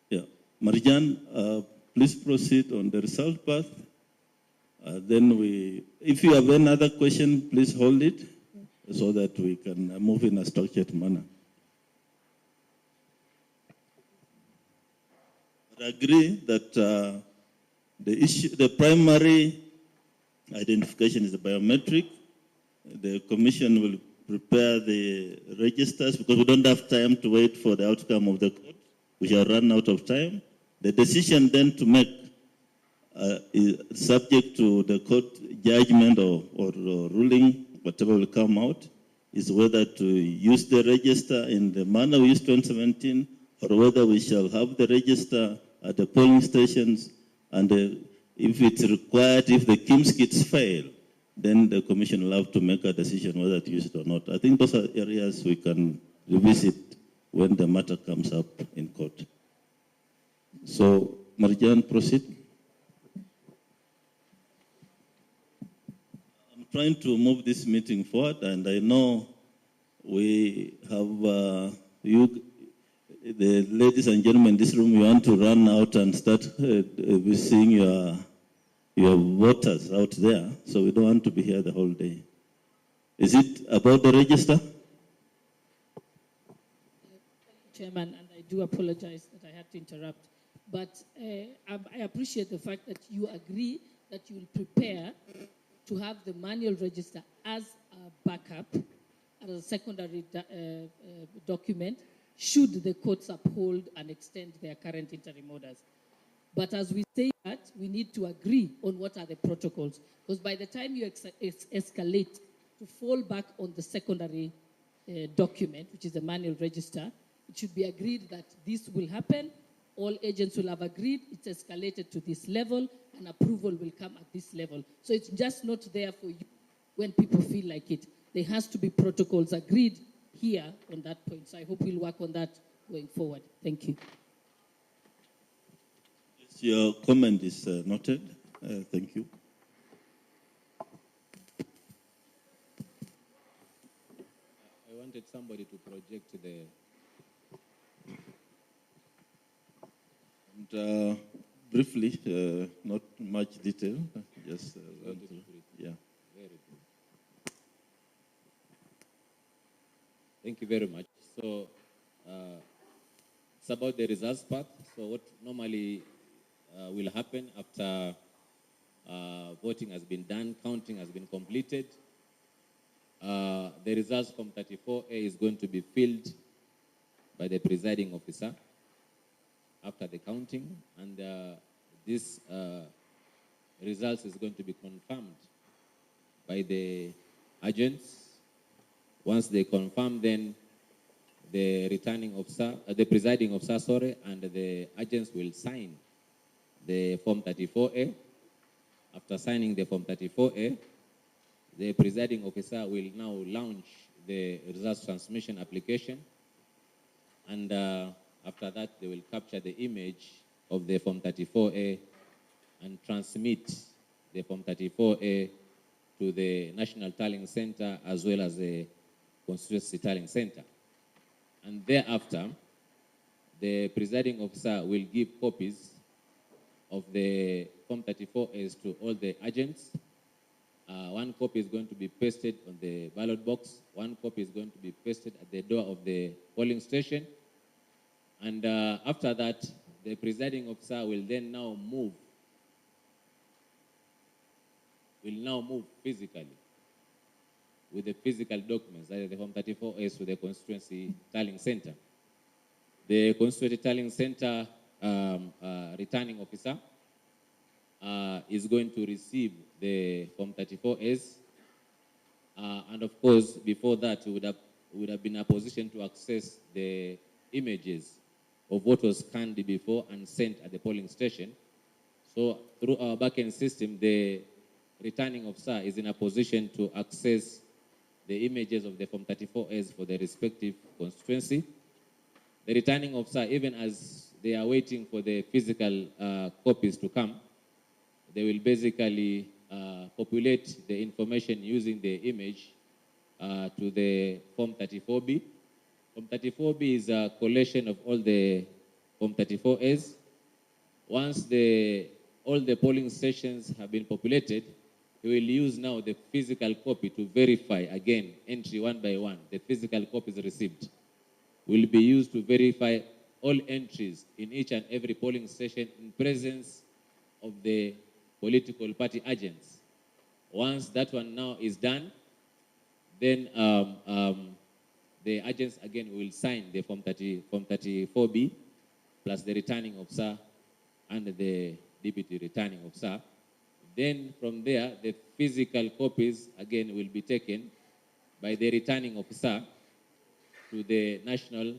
Yeah, Marjan, please proceed on the result path. Then if you have any other question, please hold it so that we can move in a structured manner. I agree that the primary identification is the biometric, the commission will prepare the registers because we don't have time to wait for the outcome of the court. We shall run out of time. The decision then to make is subject to the court judgment or ruling, whatever will come out, is whether to use the register in the manner we used 2017 or whether we shall have the register at the polling stations, and if it's required, if the KIMS kits fail, then the commission will have to make a decision whether to use it or not. I think those are areas we can revisit when the matter comes up in court. So, Marjan, proceed. I'm trying to move this meeting forward, and I know we have the ladies and gentlemen in this room, you want to run out and start seeing your voters out there, so we don't want to be here the whole day. Is it about the register? Chairman, and I do apologize that I had to interrupt, but I appreciate the fact that you agree that you will prepare to have the manual register as a backup, as a secondary document, should the courts uphold and extend their current interim orders. But as we say that, we need to agree on what are the protocols. Because by the time you escalate to fall back on the secondary document, which is the manual register, it should be agreed that this will happen. All agents will have agreed. It's escalated to this level, and approval will come at this level. So it's just not there for you when people feel like it. There has to be protocols agreed here on that point. So I hope we'll work on that going forward. Thank you. Your comment is noted. Thank you. I wanted somebody to project the... And, briefly, not much detail, just run through. Yeah. Very good. Thank you very much. So it's about the results part. So what normally will happen after voting has been done, counting has been completed, the results from 34A is going to be filled by the presiding officer after the counting, and this results is going to be confirmed by the agents. Once they confirm, then the returning officer, the presiding officer, and the agents will sign the Form 34A. After signing the Form 34A, the presiding officer will now launch the results transmission application, and after that, they will capture the image of the Form 34A and transmit the Form 34A to the National Tallying Center as well as the Constituency Tallying Center. And thereafter, the presiding officer will give copies of the Form 34As to all the agents. One copy is going to be pasted on the ballot box. One copy is going to be pasted at the door of the polling station. And after that, the presiding officer will then now move physically with the physical documents, that is the Form 34As, to the Constituency Tallying Center. The Constituency Tallying Center returning officer is going to receive the Form 34As, and of course, before that, we would have been in a position to access the images of what was scanned before and sent at the polling station. So through our backend system, the returning officer is in a position to access the images of the Form 34As for the respective constituency. The returning officer, even as they are waiting for the physical copies to come, they will basically populate the information using the image to the Form 34B. Form 34B is a collation of all the Form 34As. Once all the polling stations have been populated, we will use now the physical copy to verify, again, entry one by one. The physical copies received will be used to verify all entries in each and every polling station in presence of the political party agents. Once that one now is done, Then the agents again will sign the Form 34B plus the returning officer and the deputy returning officer. Then from there, the physical copies again will be taken by the returning officer to the National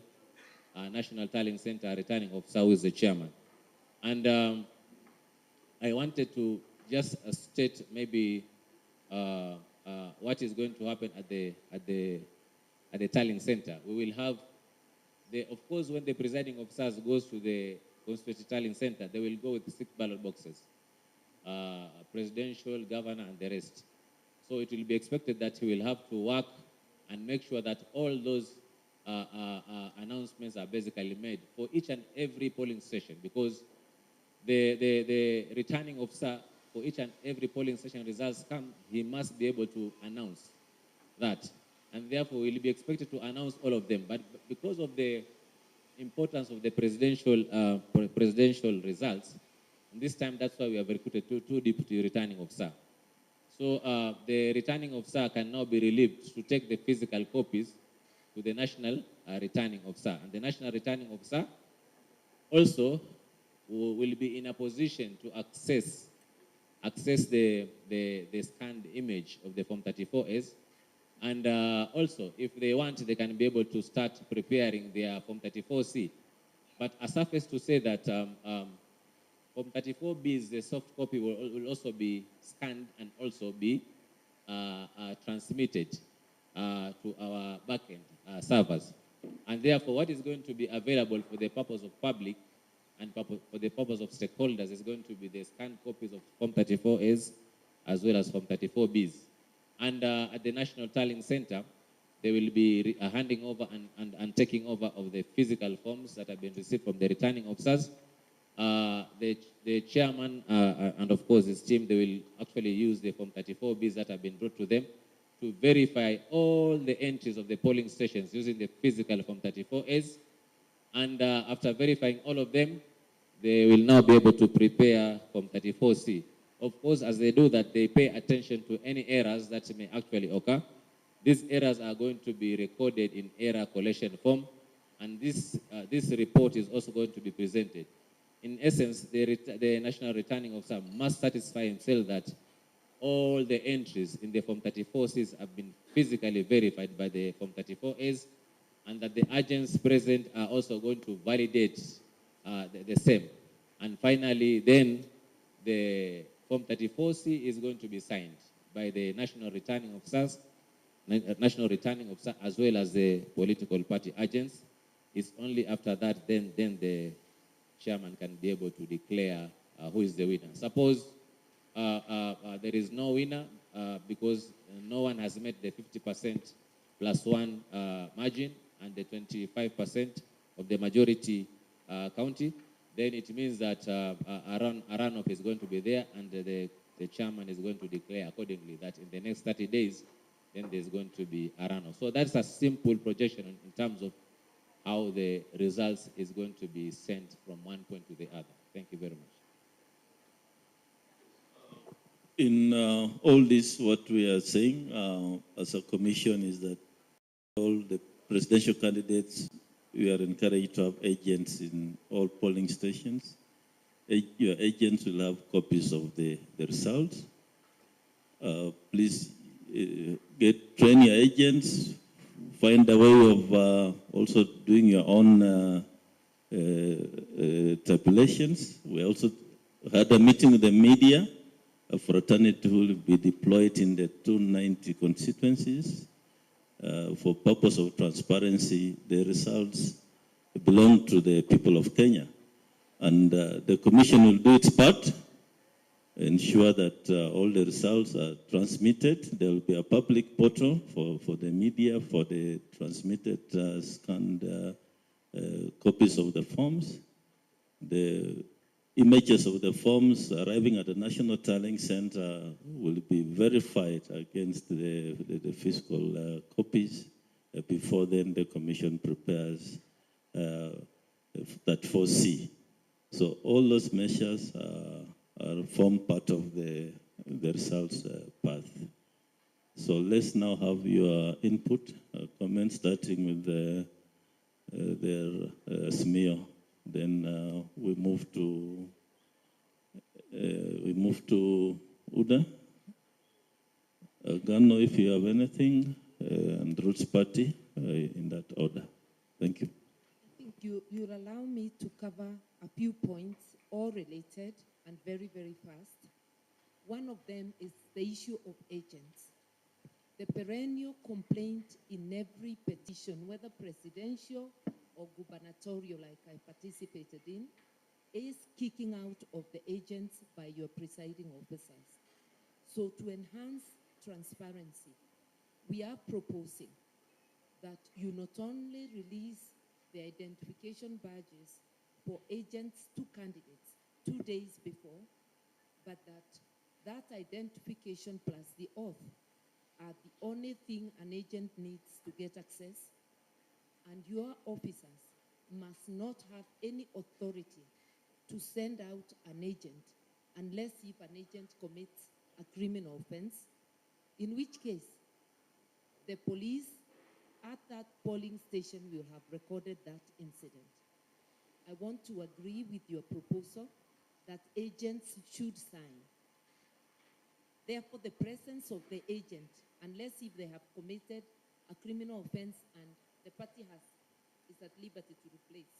Tallying Center returning officer, who is the chairman. And I wanted to just state maybe what is going to happen at the tallying center. We will have of course, when the presiding officers goes to the constituency tallying center, they will go with 6 ballot boxes, presidential, governor, and the rest. So it will be expected that he will have to work and make sure that all those announcements are basically made for each and every polling station, because the returning officer for each and every polling station results come, he must be able to announce that. And therefore, will be expected to announce all of them. But because of the importance of the presidential results, this time that's why we have recruited two deputy returning officers. So the returning officer can now be relieved to take the physical copies to the national returning officer. And the national returning officer also will be in a position to access the scanned image of the Form 34S. And also, if they want, they can be able to start preparing their Form 34C. But a suffice to say that Form 34B, the soft copy, will also be scanned and also be transmitted to our backend servers. And therefore, what is going to be available for the purpose of public and for the purpose of stakeholders is going to be the scanned copies of Form 34As as well as Form 34Bs. And at the National Tallying Center, they will be handing over and taking over of the physical forms that have been received from the returning officers. The chairman and of course his team, they will actually use the Form 34Bs that have been brought to them to verify all the entries of the polling stations using the physical Form 34As. And after verifying all of them, they will now be able to prepare Form 34C. Of course, as they do that, they pay attention to any errors that may actually occur. These errors are going to be recorded in error collection form, and this report is also going to be presented. In essence, the National Returning Officer must satisfy himself that all the entries in the Form 34Cs have been physically verified by the Form 34As, and that the agents present are also going to validate the same. And finally, then the Form 34C is going to be signed by the National Returning Officer as well as the political party agents. It's only after that then the chairman can be able to declare who is the winner. Suppose there is no winner because no one has met the 50% plus 1 margin and the 25% of the majority county, then it means that a runoff is going to be there, and the chairman is going to declare accordingly that in the next 30 days, then there's going to be a runoff. So that's a simple projection in terms of how the results is going to be sent from one point to the other. Thank you very much. In all this, what we are saying as a commission is that all the presidential candidates, we are encouraged to have agents in all polling stations. Your agents will have copies of the results. Please train your agents, find a way of also doing your own tabulations. We also had a meeting with the media. A fraternity will be deployed in the 290 constituencies. For purpose of transparency, the results belong to the people of Kenya. And the commission will do its part, ensure that all the results are transmitted. There will be a public portal for the media, for the transmitted scanned copies of the forms. The images of the forms arriving at the National Tallying Center will be verified against the physical copies. Before then, the commission prepares that 4C. So all those measures form part of the results path. So let's now have your input, comments, starting with the Azimio. Then we move to Uda. Agano, if you have anything, and Roots Party in that order. Thank you. I think you'll allow me to cover a few points, all related and very, very fast. One of them is the issue of agents. The perennial complaint in every petition, whether presidential or gubernatorial, like I participated in, is kicking out of the agents by your presiding officers. So to enhance transparency, we are proposing that you not only release the identification badges for agents to candidates 2 days before, but that identification plus the oath are the only thing an agent needs to get access, and your officers must not have any authority to send out an agent unless if an agent commits a criminal offense, in which case the police at that polling station will have recorded that incident. I want to agree with your proposal that agents should sign. Therefore, the presence of the agent, unless if they have committed a criminal offense and the party is at liberty to replace,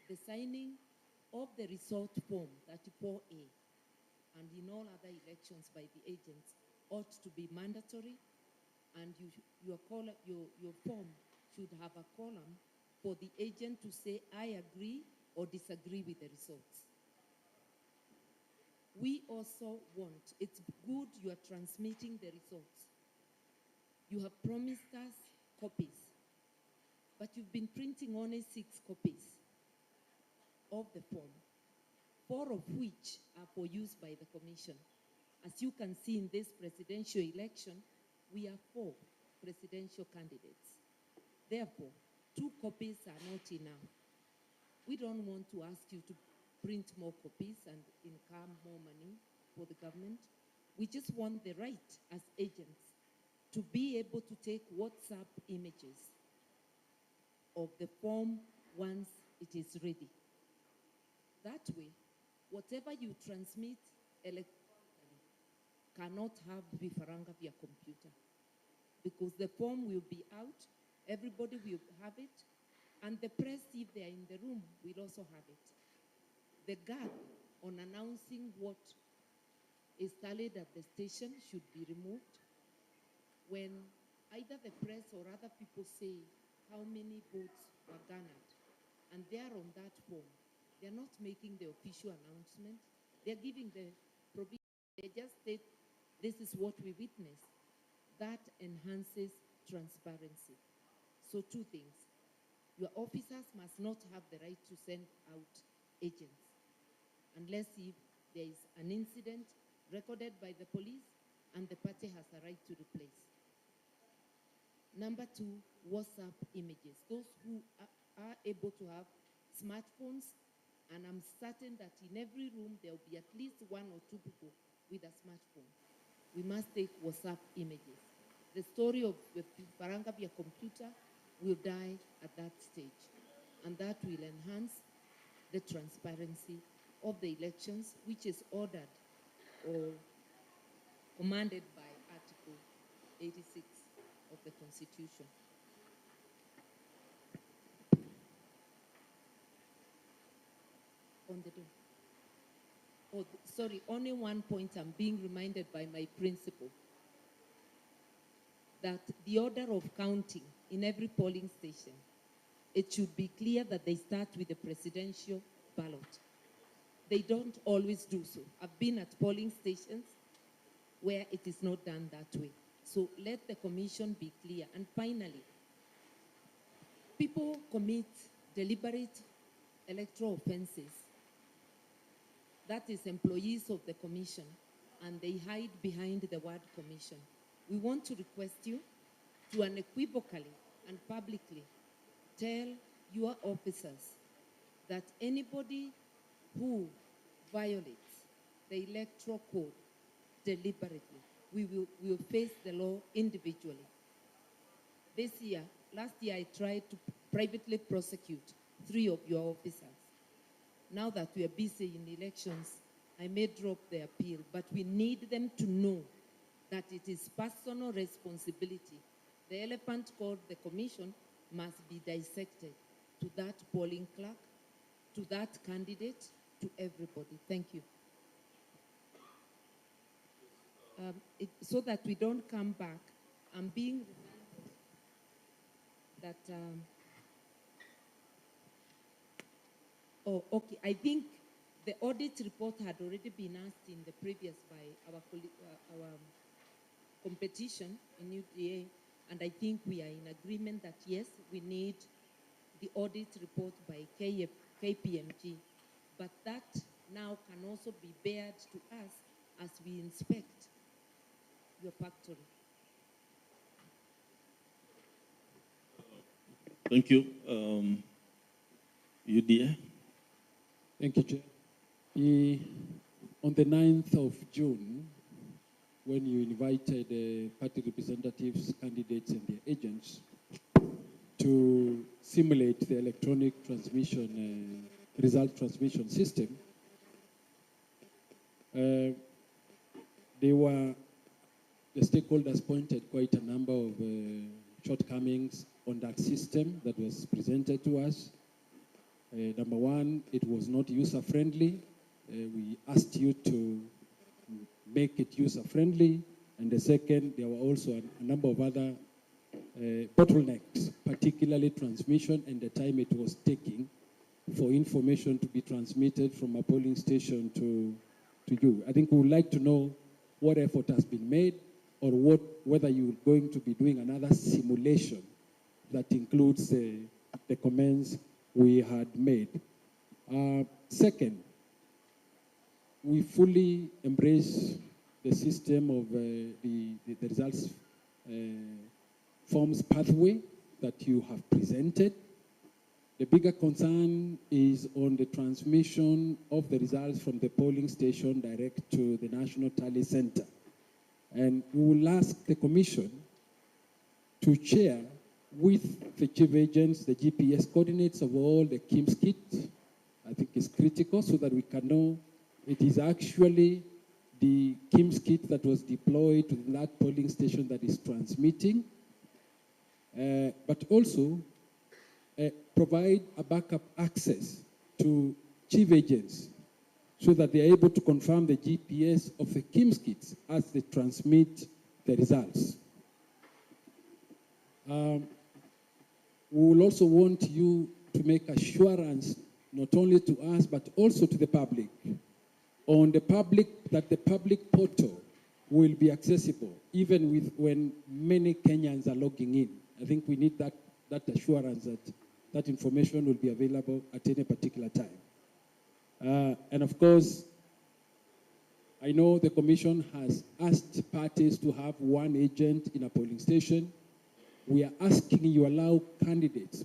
the signing of the result form 34A and in all other elections by the agents ought to be mandatory, and your form should have a column for the agent to say, I agree or disagree with the results. We also want, it's good you are transmitting the results. You have promised us copies, but you've been printing only 6 copies of the form, 4 of which are for use by the commission. As you can see in this presidential election, we are 4 presidential candidates. Therefore, 2 copies are not enough. We don't want to ask you to print more copies and incur more money for the government. We just want the right as agents to be able to take WhatsApp images of the form once it is ready. That way, whatever you transmit electronically cannot have Vifaranga via computer, because the form will be out, everybody will have it, and the press, if they are in the room, will also have it. The gag on announcing what is tallied at the station should be removed. When either the press or other people say how many votes were garnered, and they are on that form, they're not making the official announcement. They're giving the provision. They just state, this is what we witnessed. That enhances transparency. So 2 things. Your officers must not have the right to send out agents unless if there is an incident recorded by the police and the party has a right to replace. Number 2, WhatsApp images. Those who are able to have smartphones, and I'm certain that in every room there will be at least 1 or 2 people with a smartphone. We must take WhatsApp images. The story of the Vifaranga via computer will die at that stage, and that will enhance the transparency of the elections, which is ordered or commanded by Article 86 of the Constitution. On the door. Oh, sorry, only one point. I'm being reminded by my principal that the order of counting in every polling station, it should be clear that they start with the presidential ballot. They don't always do so. I've been at polling stations where it is not done that way. So let the commission be clear. And finally, people commit deliberate electoral offenses. That is employees of the commission, and they hide behind the word commission. We want to request you to unequivocally and publicly tell your officers that anybody who violates the electoral code deliberately we will face the law individually. Last year, I tried to privately prosecute 3 of your officers. Now that we are busy in elections, I may drop the appeal, but we need them to know that it is personal responsibility. The elephant called the commission must be dissected to that polling clerk, to that candidate, to everybody. Thank you. So that we don't come back, I'm being reminded that, oh, okay, I think the audit report had already been asked in the previous by our competition in UDA, and I think we are in agreement that yes, we need the audit report by KPMG, but that now can also be bared to us as we inspect your factory. Thank you. UDA. Thank you, Chair. On the 9th of June, when you invited party representatives, candidates, and their agents to simulate the electronic transmission, result transmission system, the stakeholders pointed quite a number of shortcomings on that system that was presented to us. Number one, it was not user-friendly. We asked you to make it user-friendly. And the second, there were also a number of other bottlenecks, particularly transmission and the time it was taking for information to be transmitted from a polling station to you. I think we would like to know what effort has been made, or whether you're going to be doing another simulation that includes the comments we had made. Second, we fully embrace the system of the results forms pathway that you have presented. The bigger concern is on the transmission of the results from the polling station direct to the National Tally Center. And we will ask the Commission to share with the chief agents the GPS coordinates of all the KIMS kits. I think it's critical so that we can know it is actually the KIMS kit that was deployed to that polling station that is transmitting, but also provide a backup access to chief agents so that they are able to confirm the GPS of the KIMS kits as they transmit the results. We will also want you to make assurance not only to us but also to the public on the public portal will be accessible even when many Kenyans are logging in. I think we need that assurance that information will be available at any particular time. And of course, I know the Commission has asked parties to have one agent in a polling station. We are asking you allow candidates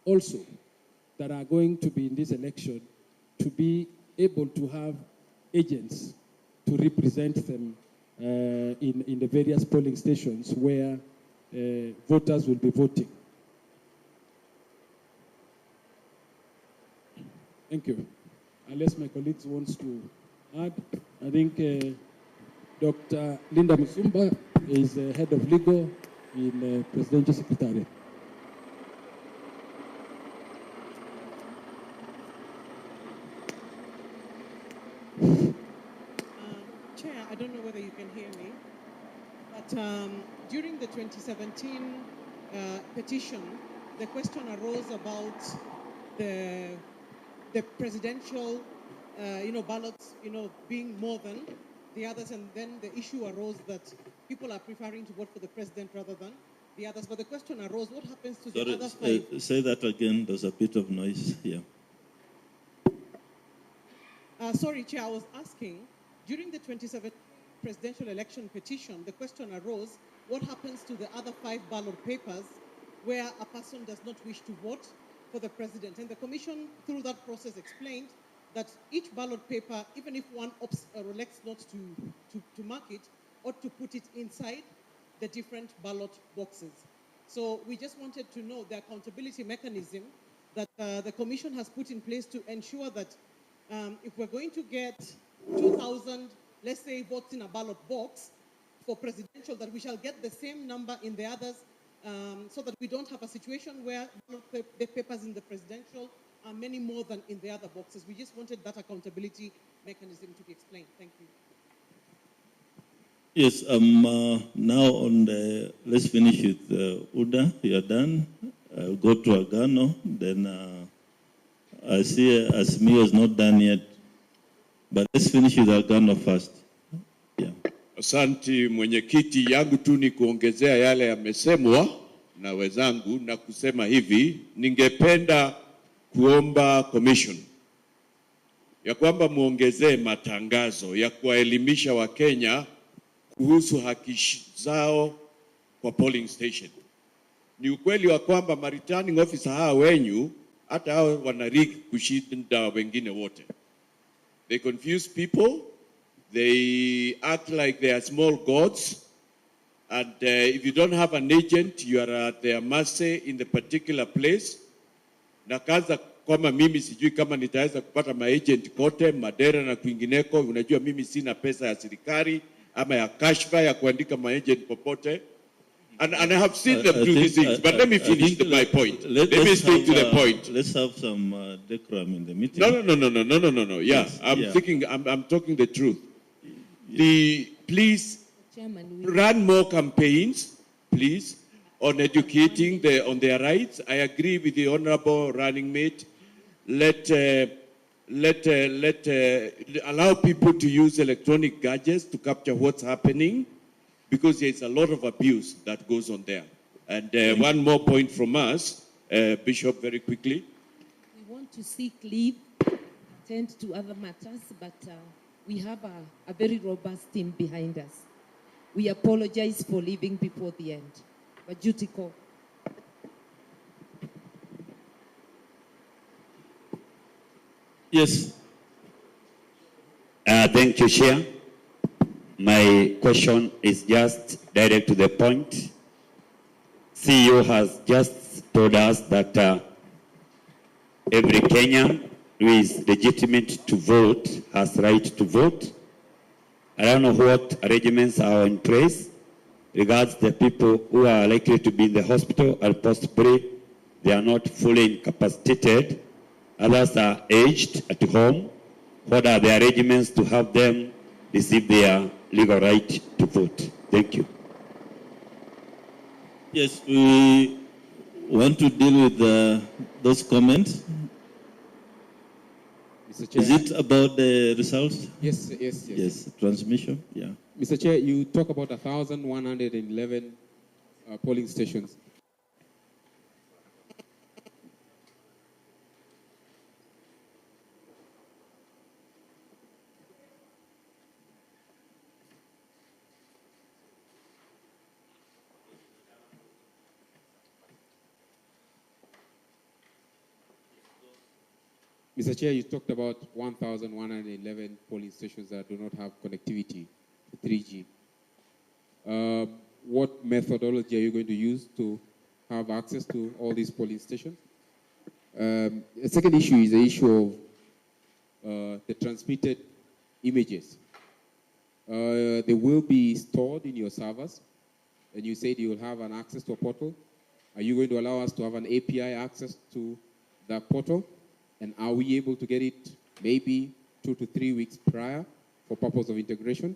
also that are going to be in this election to be able to have agents to represent them in the various polling stations where voters will be voting. Thank you. Unless my colleagues wants to add, I think Dr. Linda Musumba is head of legal in Presidential Secretariat. Chair, I don't know whether you can hear me, but during the 2017 petition, the question arose about the presidential, ballots, being more than the others, and then the issue arose that people are preferring to vote for the president rather than the others. But the question arose, what happens to the other five? Say that again. There's a bit of noise here. Sorry, Chair, I was asking, during the 2017 presidential election petition, the question arose, what happens to the other 5 ballot papers where a person does not wish to vote for the president? And the Commission, through that process, explained that each ballot paper, even if one opts or elects not to mark it, ought to put it inside the different ballot boxes. So we just wanted to know the accountability mechanism that the Commission has put in place to ensure that if we're going to get 2,000, let's say, votes in a ballot box for presidential, that we shall get the same number in the others, so that we don't have a situation where the papers in the presidential are many more than in the other boxes. We just wanted that accountability mechanism to be explained. Thank you. Yes, now on the, let's finish with Uda, you're done. I'll go to Agano, then I see Azimio is not done yet, but let's finish with Agano first. Yeah. Asante mwenyekiti, yangu tu ni kuongezea yale yamesemwa na wenzangu na kusema hivi, ningependa kuomba commission ya kwamba muongezee matangazo ya kuwaelimisha Wakenya kuhusu haki zao kwa polling station. Ni ukweli wa kwamba returning officer hawa wenyu hata hao wanariki kushinda wengine wote. They confuse people. They act like they are small gods. And if you don't have an agent, you are at their mercy in the particular place. Na kaza kama mimi sijui kama nitaweza kupata maagent kote, Madera na kwingineko. Unajua mimi sina pesa ya serikali ama ya kashfa ya kuandika maagent popote. And I have seen them do these things. But let me finish my point. Let me speak to the point. Let's have some decorum in the meeting. No. Yeah, yes, I'm talking the truth. Yes. Please run more campaigns, please, on educating on their rights. I agree with the honorable running mate. Allow people to use electronic gadgets to capture what's happening, because there's a lot of abuse that goes on there. And one more point from us, Bishop, very quickly. We want to seek leave, attend to other matters, but we have a very robust team behind us. We apologize for leaving before the end. But duty call. Yes. Thank you, Chair. My question is just direct to the point. CEO has just told us that every Kenyan who is legitimate to vote has right to vote. I don't know what arrangements are in place regards the people who are likely to be in the hospital or possibly they are not fully incapacitated. Others are aged at home. What are the arrangements to have them receive their legal right to vote? Thank you. Yes, we want to deal with those comments. Mr. Chair. Is it about the results? Yes. Yes, transmission, yeah. Mr. Chair, you talk about 1,111 polling stations. Mr. Chair, you talked about 1,111 polling stations that do not have connectivity to 3G. What methodology are you going to use to have access to all these polling stations? The second issue is the issue of the transmitted images. They will be stored in your servers, and you said you will have an access to a portal. Are you going to allow us to have an API access to that portal? And are we able to get it maybe 2 to 3 weeks prior for purpose of integration?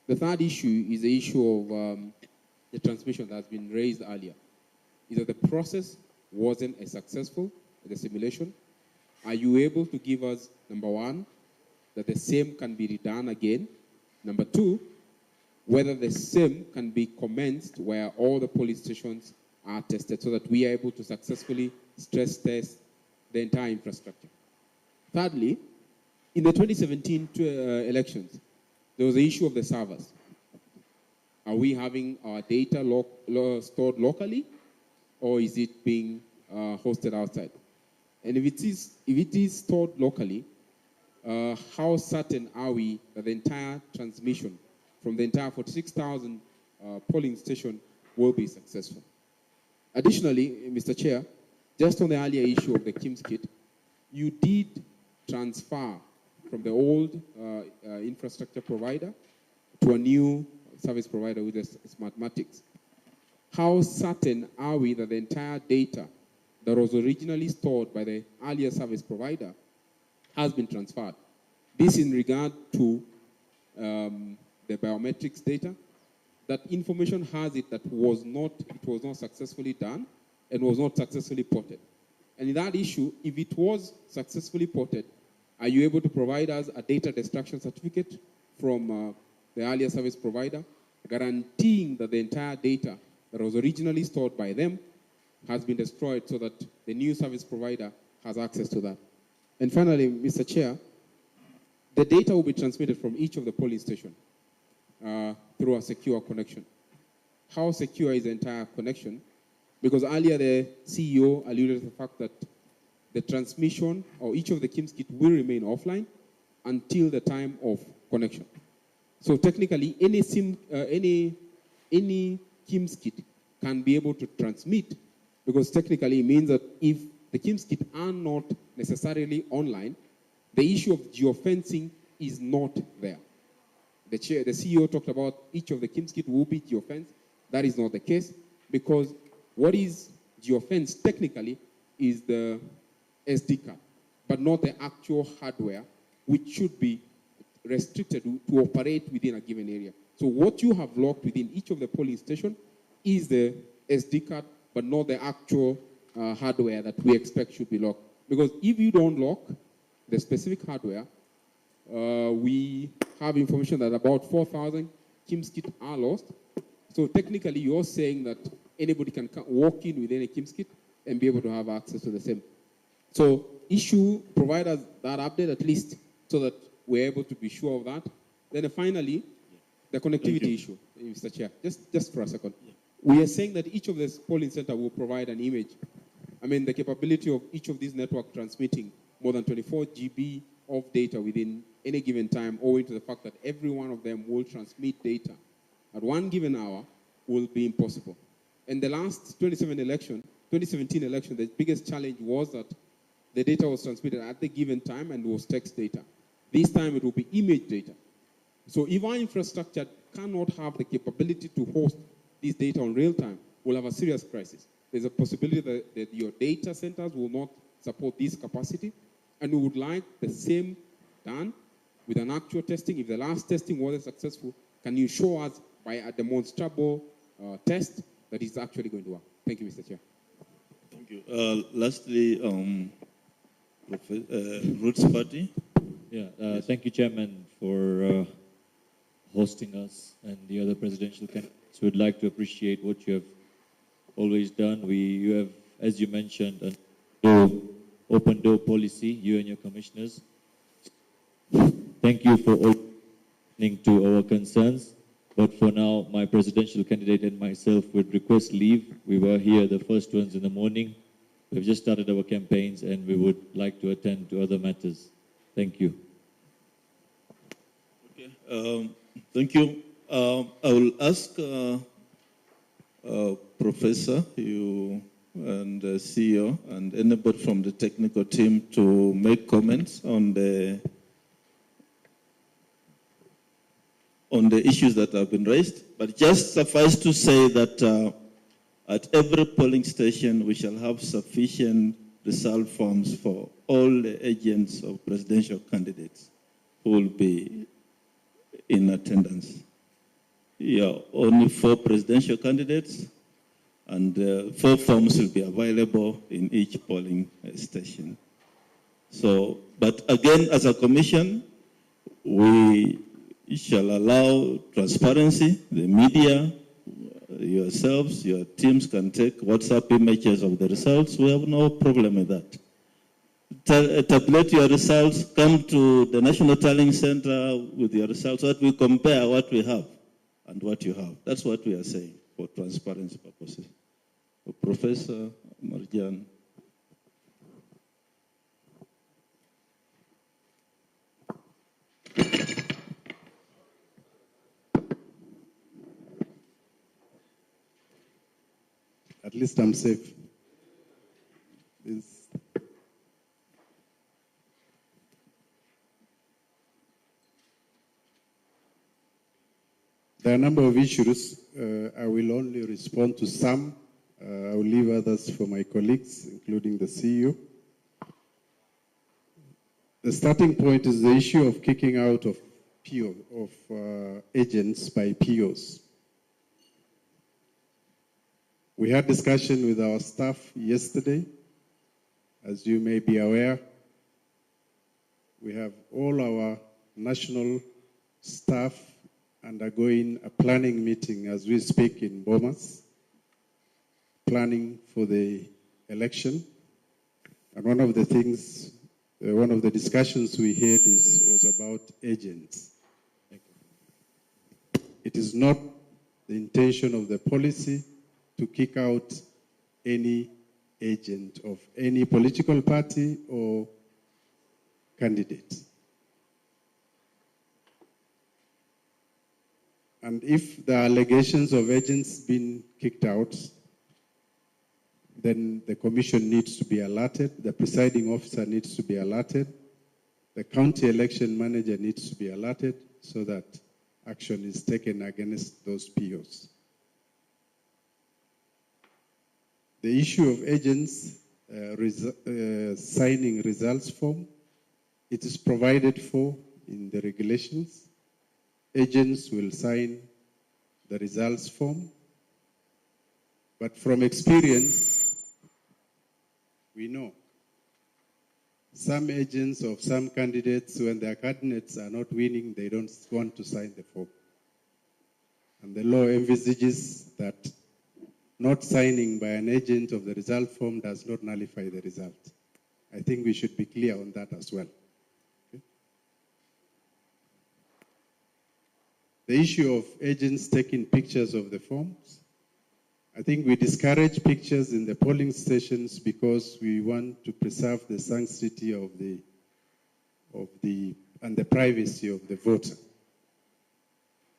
The third issue is the issue of the transmission that has been raised earlier. Is that the process wasn't as successful as the simulation. Are you able to give us, number one, that the same can be redone again? Number two, whether the same can be commenced where all the police stations are tested so that we are able to successfully stress test the entire infrastructure. Thirdly, in the 2017 elections, there was the issue of the servers. Are we having our data stored locally, or is it being hosted outside? And if it is stored locally, how certain are we that the entire transmission from the entire 46,000 polling station will be successful? Additionally, Mr. Chair, just on the earlier issue of the KIMS kit, you did transfer from the old infrastructure provider to a new service provider with the Smartmatics. How certain are we that the entire data that was originally stored by the earlier service provider has been transferred? This in regard to the biometrics data. That information has it that it was not successfully done and was not successfully ported. And in that issue, if it was successfully ported, are you able to provide us a data destruction certificate from the earlier service provider, guaranteeing that the entire data that was originally stored by them has been destroyed so that the new service provider has access to that? And finally, Mr. Chair, the data will be transmitted from each of the polling stations through a secure connection. How secure is the entire connection? Because earlier the CEO alluded to the fact that the transmission or each of the KIMS kit will remain offline until the time of connection. So technically, any KIMS kit can be able to transmit, because technically it means that if the KIMS kit are not necessarily online, the issue of geofencing is not there. The CEO talked about each of the KIMS kit will be geofenced. That is not the case, because what is geofenced technically is the SD card, but not the actual hardware, which should be restricted to operate within a given area. So what you have locked within each of the polling stations is the SD card, but not the actual hardware that we expect should be locked. Because if you don't lock the specific hardware, we have information that about 4,000 KIMS kits are lost. So technically, you're saying that anybody can walk in with any KIMS kit and be able to have access to the same. So provide us that update at least so that we're able to be sure of that. Then finally, the connectivity issue, Mr. Chair, just for a second. Yeah. We are saying that each of the polling center will provide an image. I mean, the capability of each of these networks transmitting more than 24 GB of data within any given time, owing to the fact that every one of them will transmit data at one given hour, will be impossible. In the last 2017 election, the biggest challenge was that the data was transmitted at the given time and was text data. This time it will be image data. So if our infrastructure cannot have the capability to host this data on real time, we'll have a serious crisis. There's a possibility that your data centers will not support this capacity, and we would like the same done with an actual testing. If the last testing wasn't successful, can you show us by a demonstrable test that is actually going to work? Thank you, Mr. Chair. Thank you. Lastly, Roots Party. Yeah, thank you, Chairman, for hosting us and the other presidential candidates. We'd like to appreciate what you have always done. You have, as you mentioned, an open door policy, you and your commissioners. Thank you for listening to our concerns. But for now, my presidential candidate and myself would request leave. We were here the first ones in the morning. We've just started our campaigns and we would like to attend to other matters. Thank you. Okay. Thank you. I will ask Professor, you and the CEO and anybody from the technical team to make comments on the issues that have been raised. But just suffice to say that at every polling station, we shall have sufficient result forms for all the agents of presidential candidates who will be in attendance. Yeah, only 4 presidential candidates, and 4 forms will be available in each polling station. So, but again, as a commission, we shall allow transparency. The media, yourselves, your teams can take WhatsApp images of the results. We have no problem with that. Tabulate your results, come to the National Tallying Center with your results, so that we compare what we have and what you have. That's what we are saying for transparency purposes. Professor Marjan. At least I'm safe. There are a number of issues. I will only respond to some. I will leave others for my colleagues, including the CEO. The starting point is the issue of kicking out of agents by POs. We had discussion with our staff yesterday. As you may be aware, we have all our national staff undergoing a planning meeting as we speak in Bomas, planning for the election. And one of the things, one of the discussions we had was about agents. It is not the intention of the policy to kick out any agent of any political party or candidate. And if the allegations of agents being kicked out, then the commission needs to be alerted, the presiding officer needs to be alerted, the county election manager needs to be alerted so that action is taken against those POs. The issue of agents signing results form, it is provided for in the regulations. Agents will sign the results form, but from experience, we know some agents of some candidates, when their candidates are not winning, they don't want to sign the form. And the law envisages that not signing by an agent of the result form does not nullify the result. I think we should be clear on that as well. Okay? The issue of agents taking pictures of the forms, I think we discourage pictures in the polling stations because we want to preserve the sanctity of and the privacy of the voter.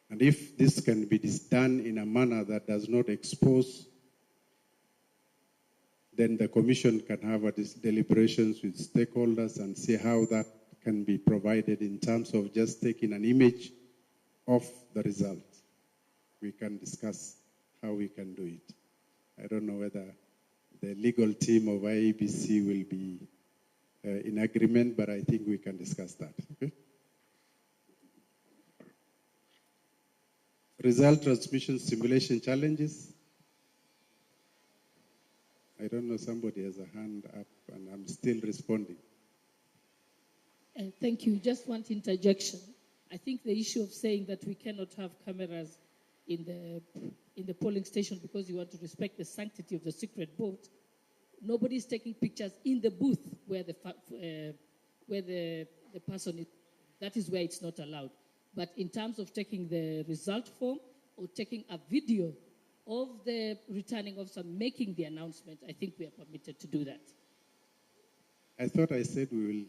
And if this can be done in a manner that does not expose, then the commission can have deliberations with stakeholders and see how that can be provided in terms of just taking an image of the result. We can discuss how we can do it. I don't know whether the legal team of IEBC will be in agreement, but I think we can discuss that. Okay? Result transmission simulation challenges. I don't know, somebody has a hand up and I'm still responding. Thank you. Just one interjection. I think the issue of saying that we cannot have cameras in the polling station because you want to respect the sanctity of the secret vote. Nobody's taking pictures in the booth where the person is. That is where it's not allowed. But in terms of taking the result form or taking a video of the returning officer making the announcement, I think we are permitted to do that. I thought I said we will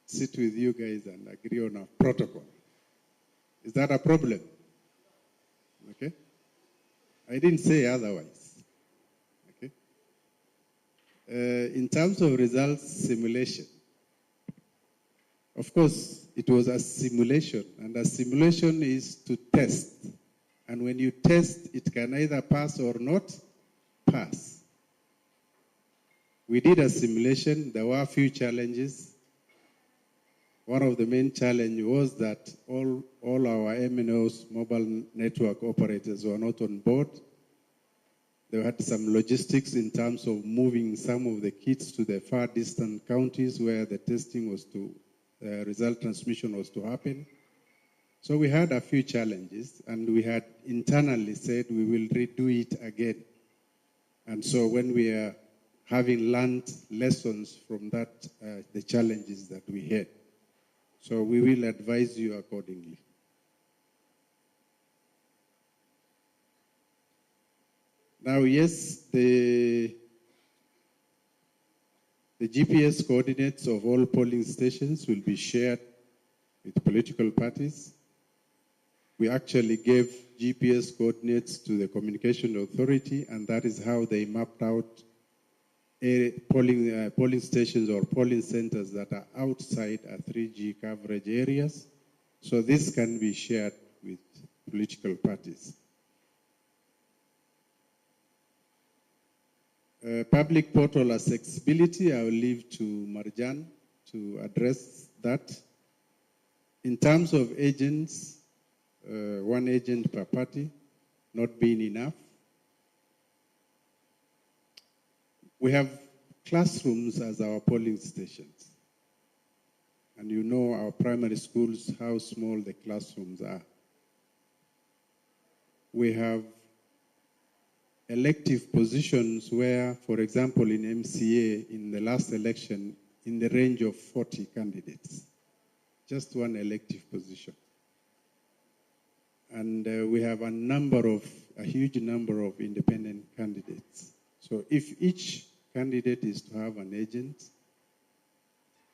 sit with you guys and agree on a protocol. Is that a problem? Okay? I didn't say otherwise. Okay? In terms of results simulation, of course, it was a simulation, and a simulation is to test. And when you test, it can either pass or not pass. We did a simulation. There were a few challenges. One of the main challenges was that all our MNOs, mobile network operators, were not on board. They had some logistics in terms of moving some of the kits to the far distant counties where the testing was to, result transmission was to happen. So we had a few challenges, and we had internally said we will redo it again. And so when we are having learned lessons from that, the challenges that we had, so we will advise you accordingly. Now, yes, the GPS coordinates of all polling stations will be shared with political parties. We actually gave GPS coordinates to the Communication Authority, and that is how they mapped out polling stations or polling centers that are outside 3G coverage areas. So this can be shared with political parties. Public portal accessibility, I will leave to Marjan to address that. In terms of agents, one agent per party not being enough. We have classrooms as our polling stations. And you know our primary schools, how small the classrooms are. We have elective positions where, for example, in MCA, in the last election, in the range of 40 candidates. Just one elective position. And we have a huge number of independent candidates. So if each candidate is to have an agent,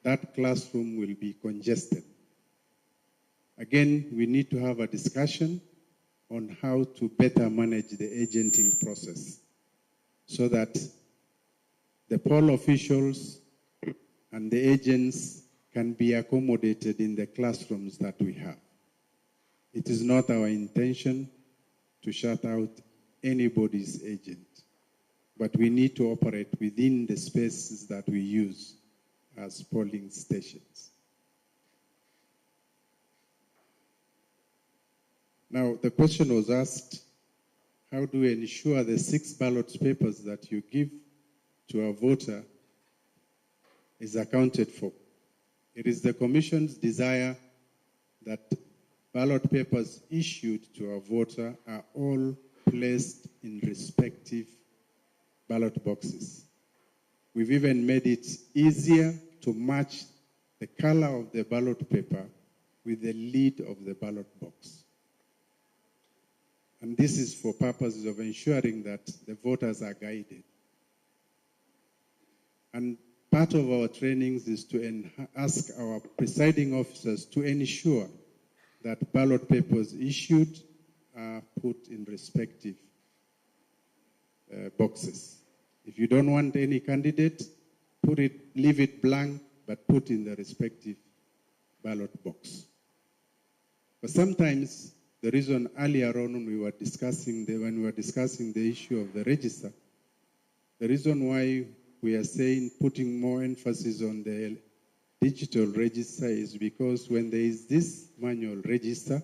that classroom will be congested. Again, we need to have a discussion on how to better manage the agenting process so that the poll officials and the agents can be accommodated in the classrooms that we have. It is not our intention to shut out anybody's agent, but we need to operate within the spaces that we use as polling stations. Now, the question was asked, how do we ensure the 6 ballot papers that you give to a voter is accounted for? It is the Commission's desire that ballot papers issued to a voter are all placed in respective ballot boxes. We've even made it easier to match the color of the ballot paper with the lid of the ballot box. And this is for purposes of ensuring that the voters are guided. And part of our trainings is to ask our presiding officers to ensure that ballot papers issued are put in respective boxes. If you don't want any candidate, leave it blank, but put in the respective ballot box. But sometimes the reason earlier on when we were discussing the issue of the register, the reason why we are saying putting more emphasis on the digital register is because when there is this manual register,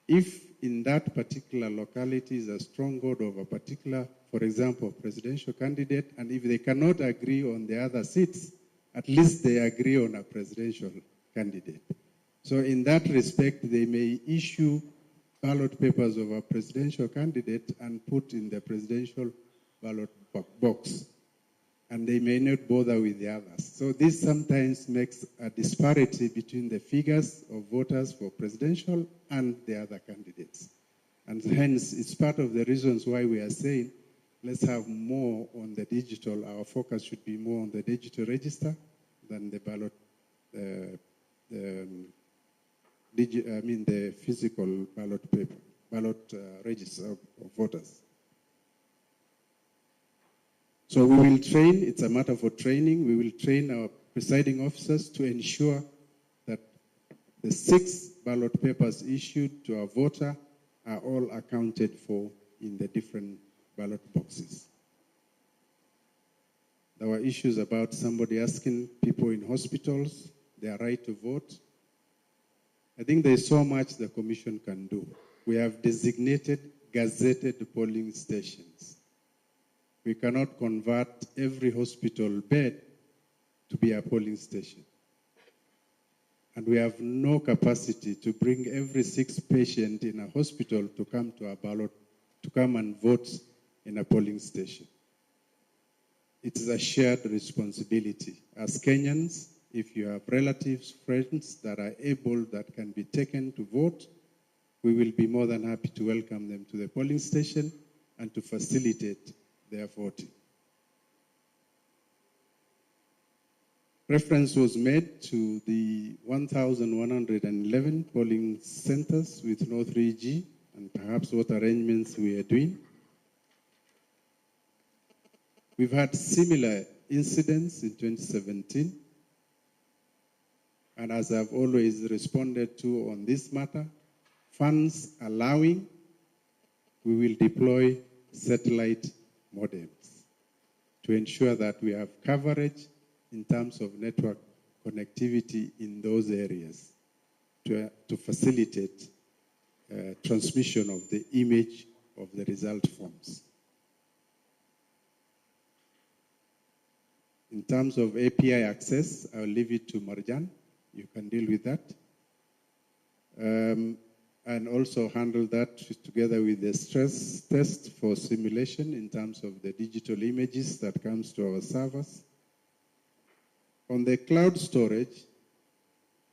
if in that particular locality is a stronghold of a particular, for example, presidential candidate, and if they cannot agree on the other seats, at least they agree on a presidential candidate. So in that respect, they may issue ballot papers of a presidential candidate and put in the presidential ballot box. And they may not bother with the others. So this sometimes makes a disparity between the figures of voters for presidential and the other candidates. And hence, it's part of the reasons why we are saying, let's have more on the digital. Our focus should be more on the digital register than the ballot, the physical ballot paper, ballot register of voters. So we will train, it's a matter for training, we will train our presiding officers to ensure that the 6 ballot papers issued to a voter are all accounted for in the different ballot boxes. There were issues about somebody asking people in hospitals their right to vote. I think there is so much the Commission can do. We have designated, gazetted polling stations. We cannot convert every hospital bed to be a polling station. And we have no capacity to bring every 6th patient in a hospital to come to a ballot, to come and vote in a polling station. It is a shared responsibility. As Kenyans, if you have relatives, friends that are able, that can be taken to vote, we will be more than happy to welcome them to the polling station and to facilitate their voting. Reference was made to the 1,111 polling centers with no 3G and perhaps what arrangements we are doing. We've had similar incidents in 2017. And as I've always responded to on this matter, funds allowing, we will deploy satellite modems to ensure that we have coverage in terms of network connectivity in those areas to facilitate transmission of the image of the result forms. In terms of API access, I'll leave it to Marjan. You can deal with that. And also handle that together with the stress test for simulation in terms of the digital images that comes to our servers. On the cloud storage,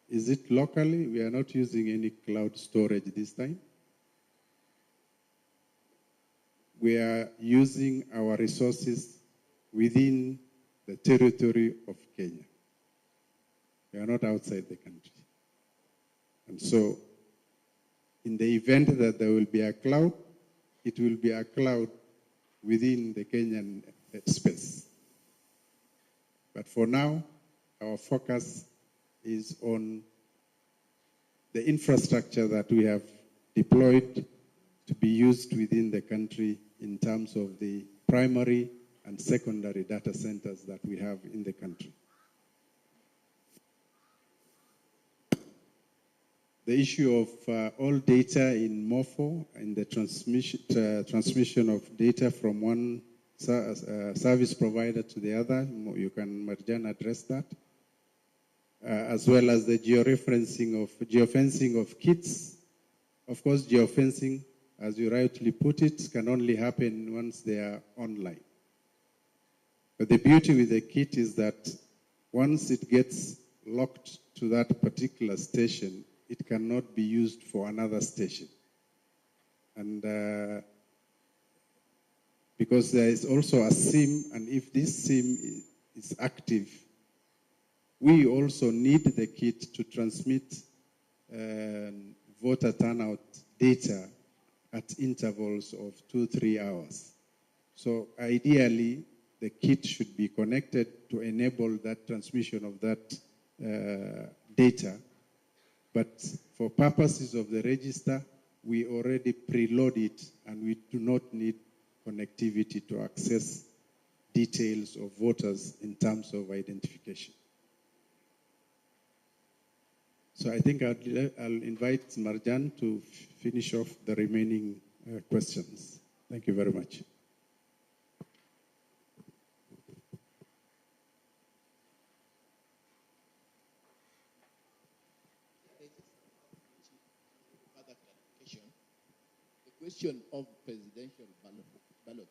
is it locally? We are not using any cloud storage this time. We are using our resources within the territory of Kenya. We are not outside the country. And so, in the event that there will be a cloud, it will be a cloud within the Kenyan space. But for now, our focus is on the infrastructure that we have deployed to be used within the country in terms of the primary and secondary data centers that we have in the country. The issue of all data in MOFO and the transmission of data from one service provider to the other, you can, Marjan, address that. As well as the geofencing of kits. Of course, geofencing, as you rightly put it, can only happen once they are online. But the beauty with the kit is that once it gets locked to that particular station, it cannot be used for another station. And because there is also a SIM, and if this SIM is active, we also need the kit to transmit voter turnout data at intervals of 2-3 hours. So ideally, the kit should be connected to enable that transmission of that data. But for purposes of the register, we already preload it, and we do not need connectivity to access details of voters in terms of identification. So I think I'll invite Marjan to finish off the remaining questions. Thank you very much. The question of presidential ballot.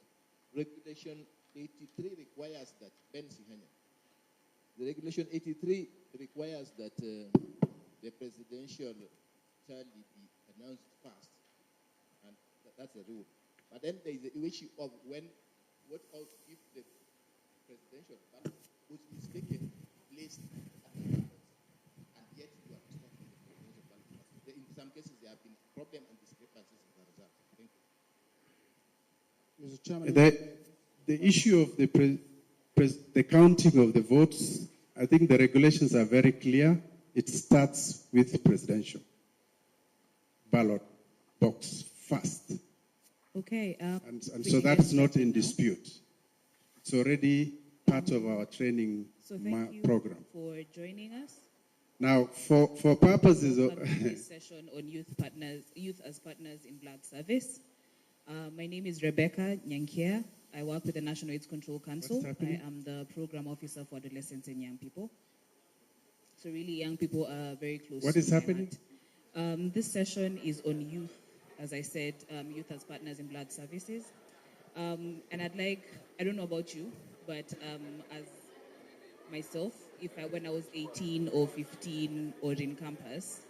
Regulation 83 requires that, the Regulation 83 requires that the presidential tally be announced first, and that's the rule. But then there is the issue of what if the presidential ballot was mistaken placed at the ballot, and yet you are expecting the presidential ballot first. In some cases, there have been problems and discrepancies in the result. Thank you. Mr. Chairman, the issue of the counting of the votes, I think the regulations are very clear. It starts with the presidential ballot box first. Okay. And so that's not in dispute. It's already part of our training program. For joining us. Now, for purposes of this session on youth as partners in Black service. My name is Rebecca Nyankia. I work with the National AIDS Control Council. I am the program officer for adolescents and young people. So really, young people are very close. What is happening? This session is on youth, as I said, youth as partners in blood services. And I don't know about you, but as myself, when I was 18 or 15 or in campus,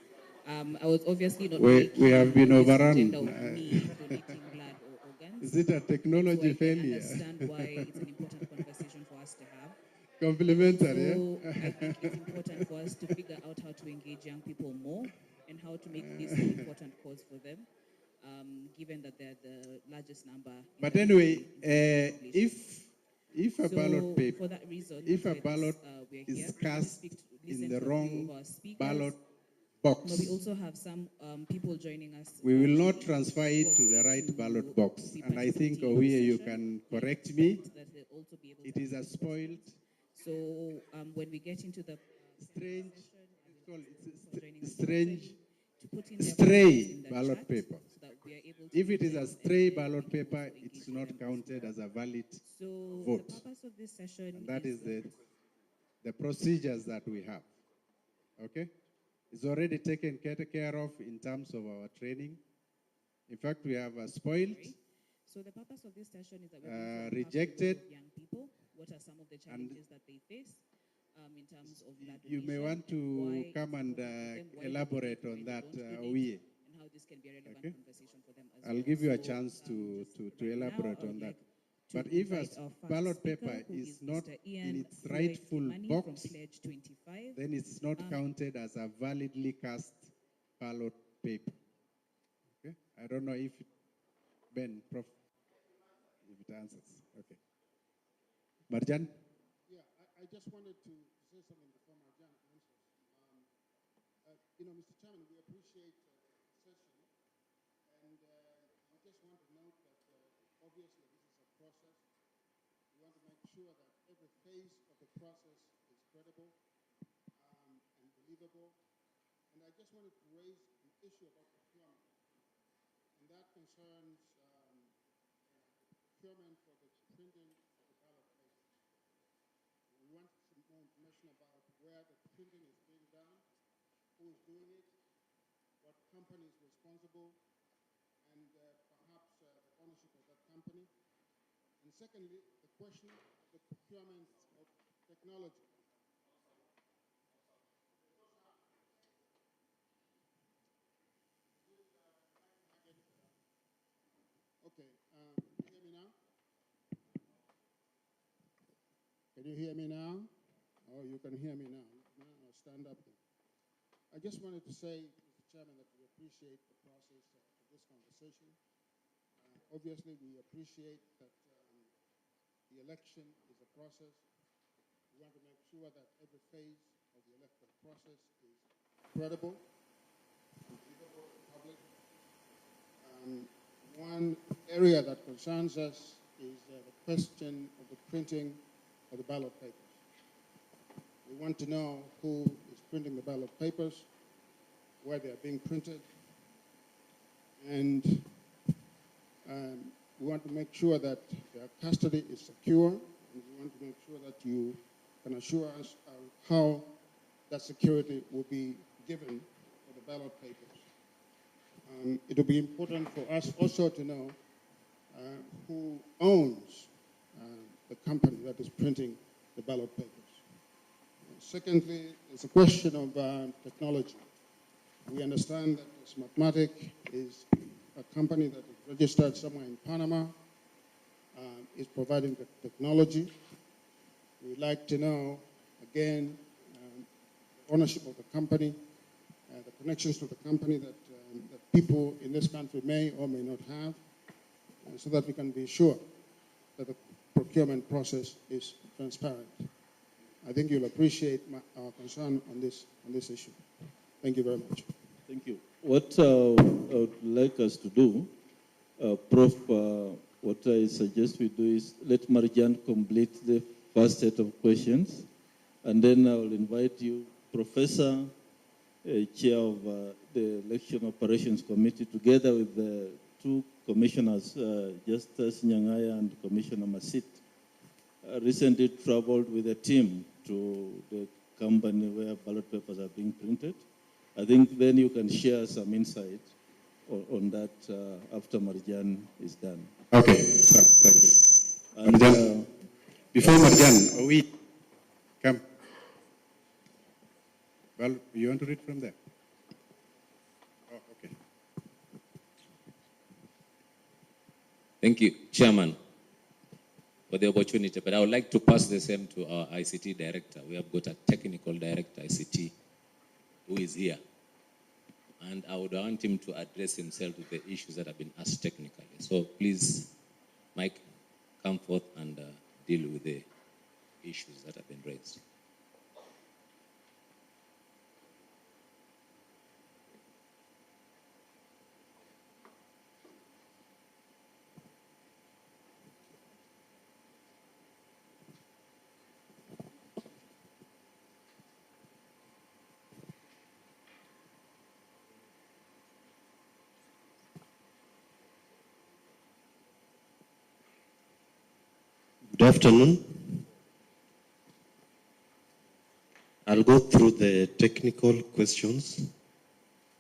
I was obviously not. We have been overrun. Donating blood or organs. Is it a technology failure? I understand why it's an important conversation for us to have. Complimentary. So I think it's important for us to figure out how to engage young people more and how to make this an important cause for them, given that they're the largest number. But anyway, if a ballot paper, for that reason, if a that's why ballot we're is here. cast Listen in to the a few wrong of our speakers. ballot No, box, we also have some people joining us. we will not transfer it to the right ballot box. And I think, Owie, you can correct me. That they'll also be able It to is a spoiled, So when we get into the strange, it's strange, to put in their stray comments in the ballot chat paper. so that we are able to If it use is a them stray and ballot we can paper, also it's engage not them counted as a valid So vote. the purpose of this session And that is the procedures that we have. Okay? It's already taken care of in terms of our training. In fact, we have spoiled, So the purpose of this session is that we're going to rejected, of young people. What are some of the challenges that they face in terms of that? you may want to come and elaborate on that, Owie. And how this can be a relevant Okay? conversation for them as I'll well. give you a So, chance to right elaborate now, I on would that. like But to if a invite our first ballot speaker, paper who is not Mr. in Ian its rightful Kimani box, from Pledge 25. then it's not counted as a validly cast ballot paper. Okay? I don't know if Ben, Prof, if it answers. Okay. Marjan? Yeah, I just wanted to say something before Marjan answers. Mr. Chairman, we appreciate the session, and we just want to note that obviously this is a process. We want to make sure that every phase of the process is credible and believable. And I just wanted to raise an issue about procurement, and that concerns procurement for the printing of the ballot papers. We want some more information about where the printing is being done, who is doing it, what company is responsible, and perhaps the ownership of that company. And secondly, the question of the procurement of technology. Okay, can you hear me now? Can you hear me now? Oh, you can hear me now. Now I'll stand up. I just wanted to say, Mr. Chairman, that we appreciate the process of this conversation. Obviously, we appreciate that the election is a process. We want to make sure that every phase of the electoral process is credible, believable, and public. One area that concerns us is the question of the printing of the ballot papers. We want to know who is printing the ballot papers, where they are being printed, and we want to make sure that their custody is secure, and we want to make sure that you can assure us how that security will be given for the ballot papers. It will be important for us also to know who owns the company that is printing the ballot papers. Secondly, it's a question of technology. We understand that Smartmatic is a company that is registered somewhere in Panama, is providing the technology. We'd like to know, again, ownership of the company, the connections to the company that people in this country may or may not have, so that we can be sure that the procurement process is transparent. I think you'll appreciate our concern on this issue. Thank you very much. Thank you. What I would like us to do, Prof, what I suggest we do is let Marjan complete the first set of questions, and then I will invite you, Professor, Chair of the Election Operations Committee, together with the two commissioners, Justice Nyang'aya and Commissioner Masit, recently traveled with a team to the company where ballot papers are being printed. I think then you can share some insight on that after Marjan is done. Okay, thank you. And, Marjan, before Marjan, we come. Well, you want to read from there? Oh, okay. Thank you, Chairman. for the opportunity. But I would like to pass the same to our ICT director. We have got a technical director, ICT, who is here. And I would want him to address himself to the issues that have been asked technically. So please, Mike, come forth and deal with the issues that have been raised. Good afternoon. I'll go through the technical questions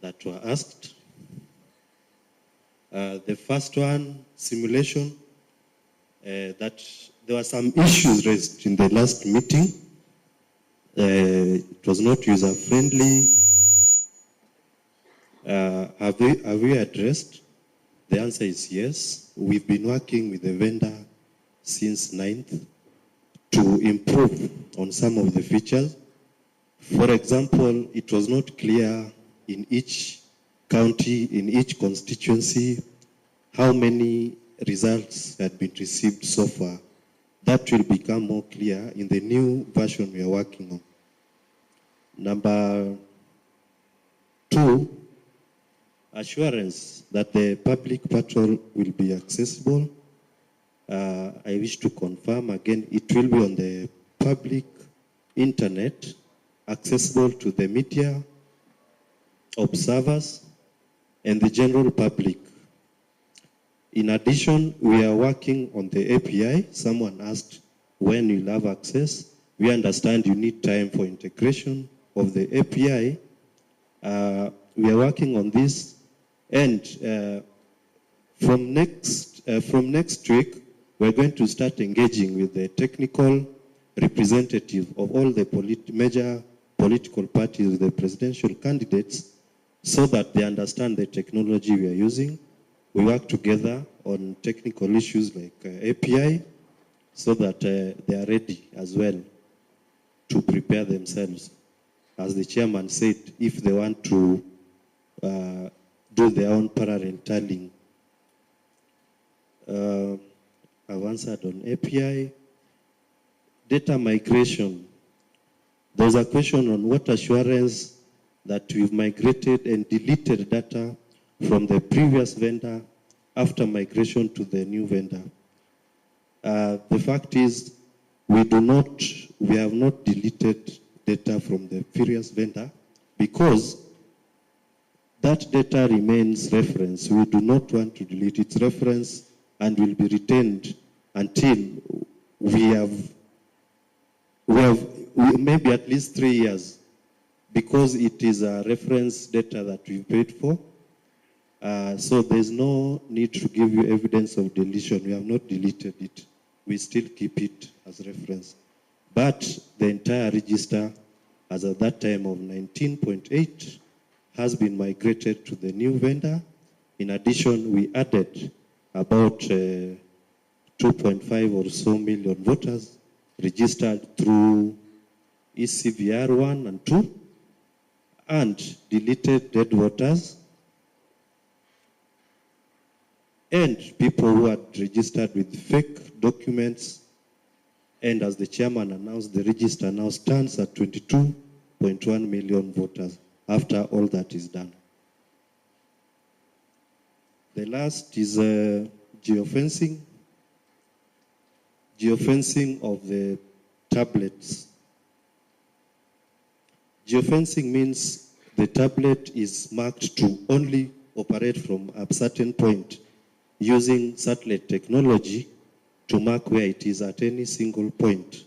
that were asked. The first one, simulation, that there were some issues raised in the last meeting. It was not user-friendly. Have we addressed? The answer is yes. We've been working with the vendor since 9th to improve on some of the features. For example, it was not clear in each county, in each constituency, how many results had been received so far. That will become more clear in the new version we are working on. Number 2, assurance that the public portal will be accessible. I wish to confirm again, it will be on the public internet, accessible to the media, observers, and the general public. In addition, we are working on the API. Someone asked when you'll have access. We understand you need time for integration of the API. We are working on this, and from next week, we're going to start engaging with the technical representative of all the major political parties, the presidential candidates, so that they understand the technology we are using. We work together on technical issues like API, so that they are ready as well to prepare themselves. As the chairman said, if they want to do their own parallel tallying. I've answered on API. Data migration. There's a question on what assurance that we've migrated and deleted data from the previous vendor after migration to the new vendor. The fact is, we have not deleted data from the previous vendor because that data remains reference. We do not want to delete its reference and will be retained until we have maybe at least 3 years, because it is a reference data that we paid for. So there's no need to give you evidence of deletion. We have not deleted it. We still keep it as reference. But the entire register, as at that time of 19.8, has been migrated to the new vendor. In addition, we added about 2.5 or so million voters registered through ECVR 1 and 2, and deleted dead voters, and people who had registered with fake documents. And as the chairman announced, the register now stands at 22.1 million voters after all that is done. The last is geofencing. Geofencing of the tablets. Geofencing means the tablet is marked to only operate from a certain point using satellite technology to mark where it is at any single point.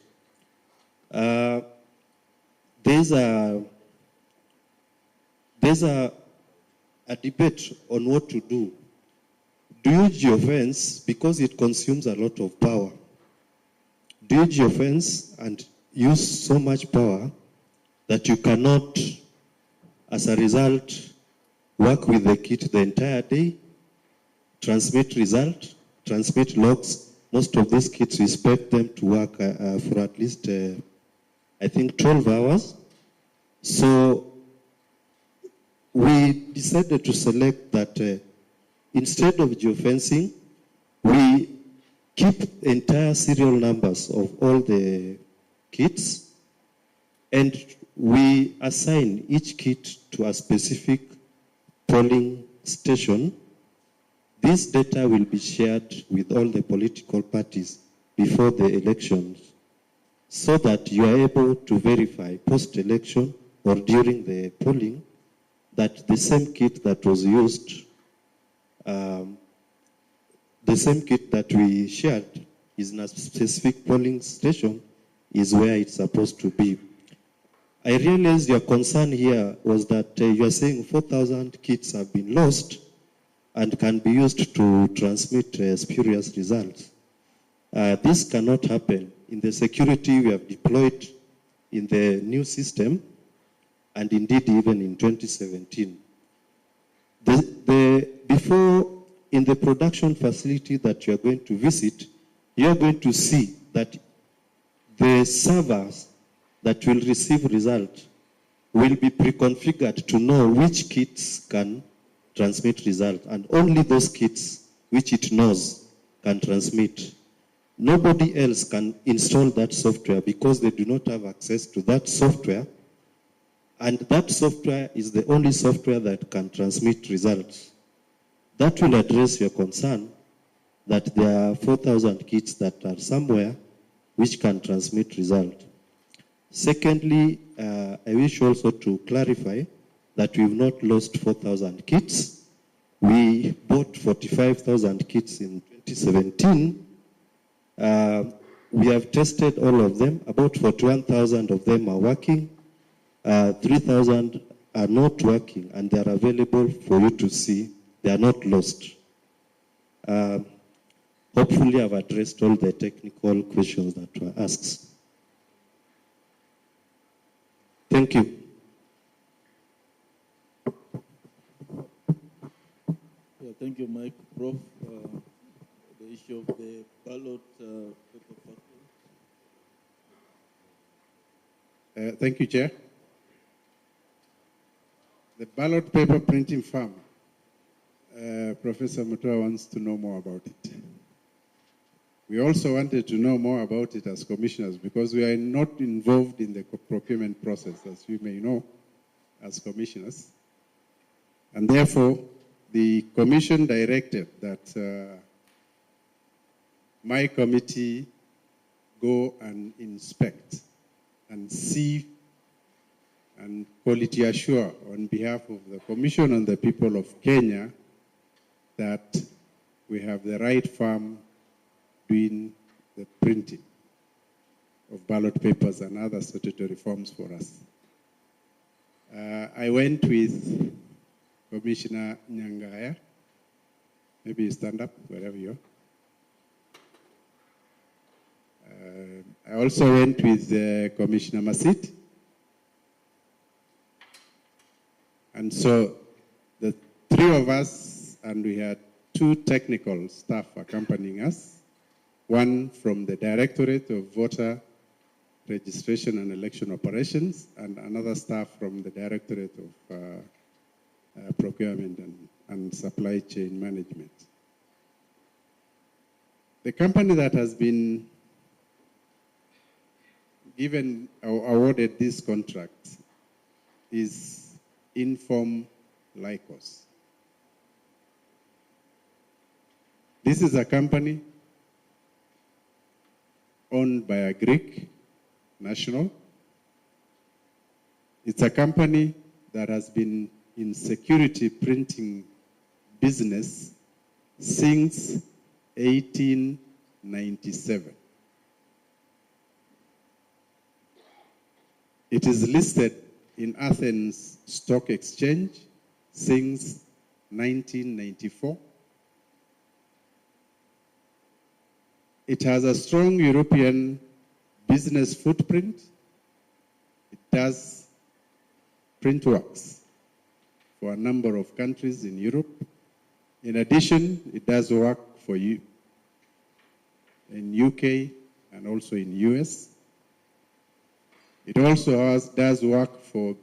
There's a debate on what to do. Do you geofence because it consumes a lot of power? Do you geofence and use so much power that you cannot, as a result, work with the kit the entire day, transmit result, transmit logs, most of these kids, we expect them to work for at least, I think, 12 hours. So we decided to select that instead of geofencing, we keep entire serial numbers of all the kits, and we assign each kit to a specific polling station. This data will be shared with all the political parties before the elections, so that you are able to verify post-election or during the polling that the same kit that was used, the same kit that we shared is in a specific polling station is where it's supposed to be. I realized your concern here was that you are saying 4,000 kits have been lost and can be used to transmit spurious results. This cannot happen. In the security we have deployed in the new system, and indeed even in 2017. Before, in the production facility that you are going to visit, you are going to see that the servers that will receive results will be pre-configured to know which kits can transmit results, and only those kits which it knows can transmit. Nobody else can install that software because they do not have access to that software, and that software is the only software that can transmit results. That will address your concern that there are 4,000 kits that are somewhere which can transmit results. Secondly, I wish also to clarify that we've not lost 4,000 kits. We bought 45,000 kits in 2017. We have tested all of them. About 41,000 of them are working. 3,000 are not working, and they are available for you to see. They are not lost. Hopefully, I've addressed all the technical questions that were asked. Thank you. Yeah, thank you, Mike. Prof, the issue of the ballot paper factory. Thank you, Chair. The ballot paper printing farm, Professor Mutua wants to know more about it. We also wanted to know more about it as commissioners because we are not involved in the procurement process, as you may know, as commissioners. And therefore, the commission directed that my committee go and inspect and see and quality assure on behalf of the commission and the people of Kenya that we have the right firm doing the printing of ballot papers and other statutory forms for us. I went with Commissioner Nyangaya. Maybe you stand up, wherever you are. I also went with Commissioner Masit. And so the three of us, and we had two technical staff accompanying us, one from the Directorate of Voter Registration and Election Operations, and another staff from the Directorate of Procurement and Supply Chain Management. The company that has been given or awarded this contract is Inform Lycos. This is a company owned by a Greek national. It's a company that has been in security printing business since 1897. It is listed in Athens Stock Exchange since 1994. It has a strong European business footprint. It does print works for a number of countries in Europe. In addition, it does work for in UK and also in US. It also does work for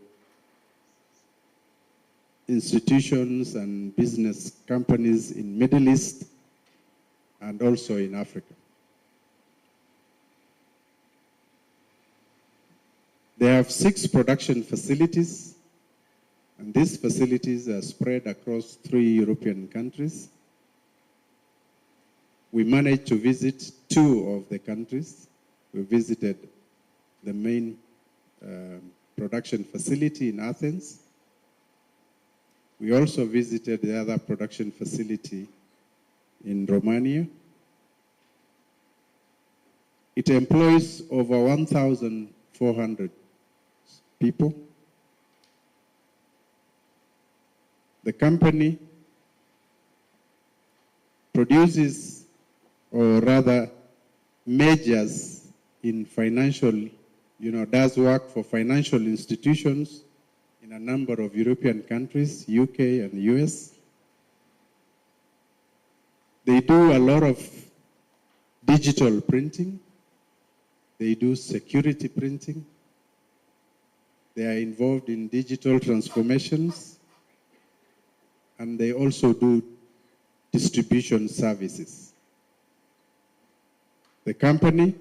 institutions and business companies in Middle East and also in Africa. They have 6 production facilities, and these facilities are spread across 3 European countries. We managed to visit 2 of the countries. We visited the main production facility in Athens. We also visited the other production facility in Romania. It employs over 1,400 people. The company produces, or rather measures in financial, does work for financial institutions in a number of European countries, UK and US. They do a lot of digital printing. They do security printing. They are involved in digital transformations. And they also do distribution services. The company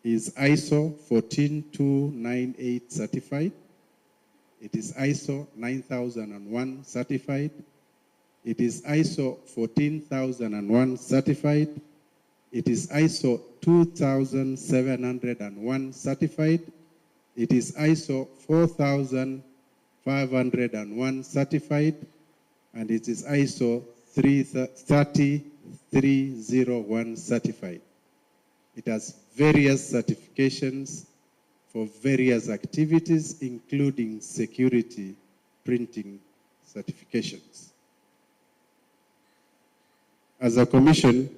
is ISO 14298 certified. It is ISO 9001 certified. It is ISO 14001 certified. It is ISO 2701 certified. It is ISO 4501 certified. And it is ISO 30301 certified. It has various certifications for various activities, including security printing certifications. As a commission,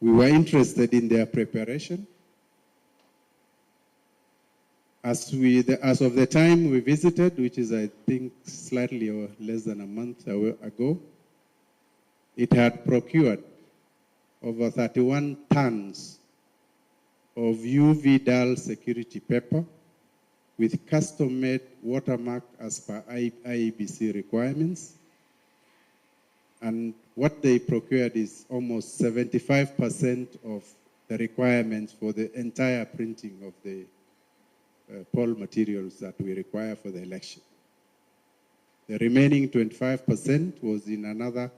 we were interested in their preparation. As of the time we visited, which is I think slightly or less than a month ago, it had procured over 31 tons of UV dull security paper with custom-made watermark as per IEBC requirements. And what they procured is almost 75% of the requirements for the entire printing of the poll materials that we require for the election. The remaining 25% was in another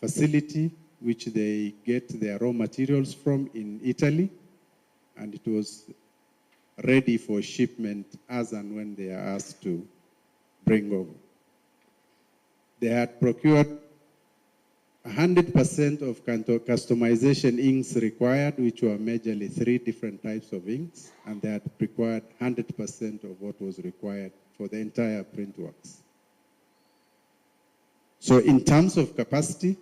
facility which they get their raw materials from in Italy, and it was ready for shipment as and when they are asked to bring over. They had procured 100% of customization inks required, which were majorly 3 different types of inks, and they had required 100% of what was required for the entire print works. So in terms of capacity,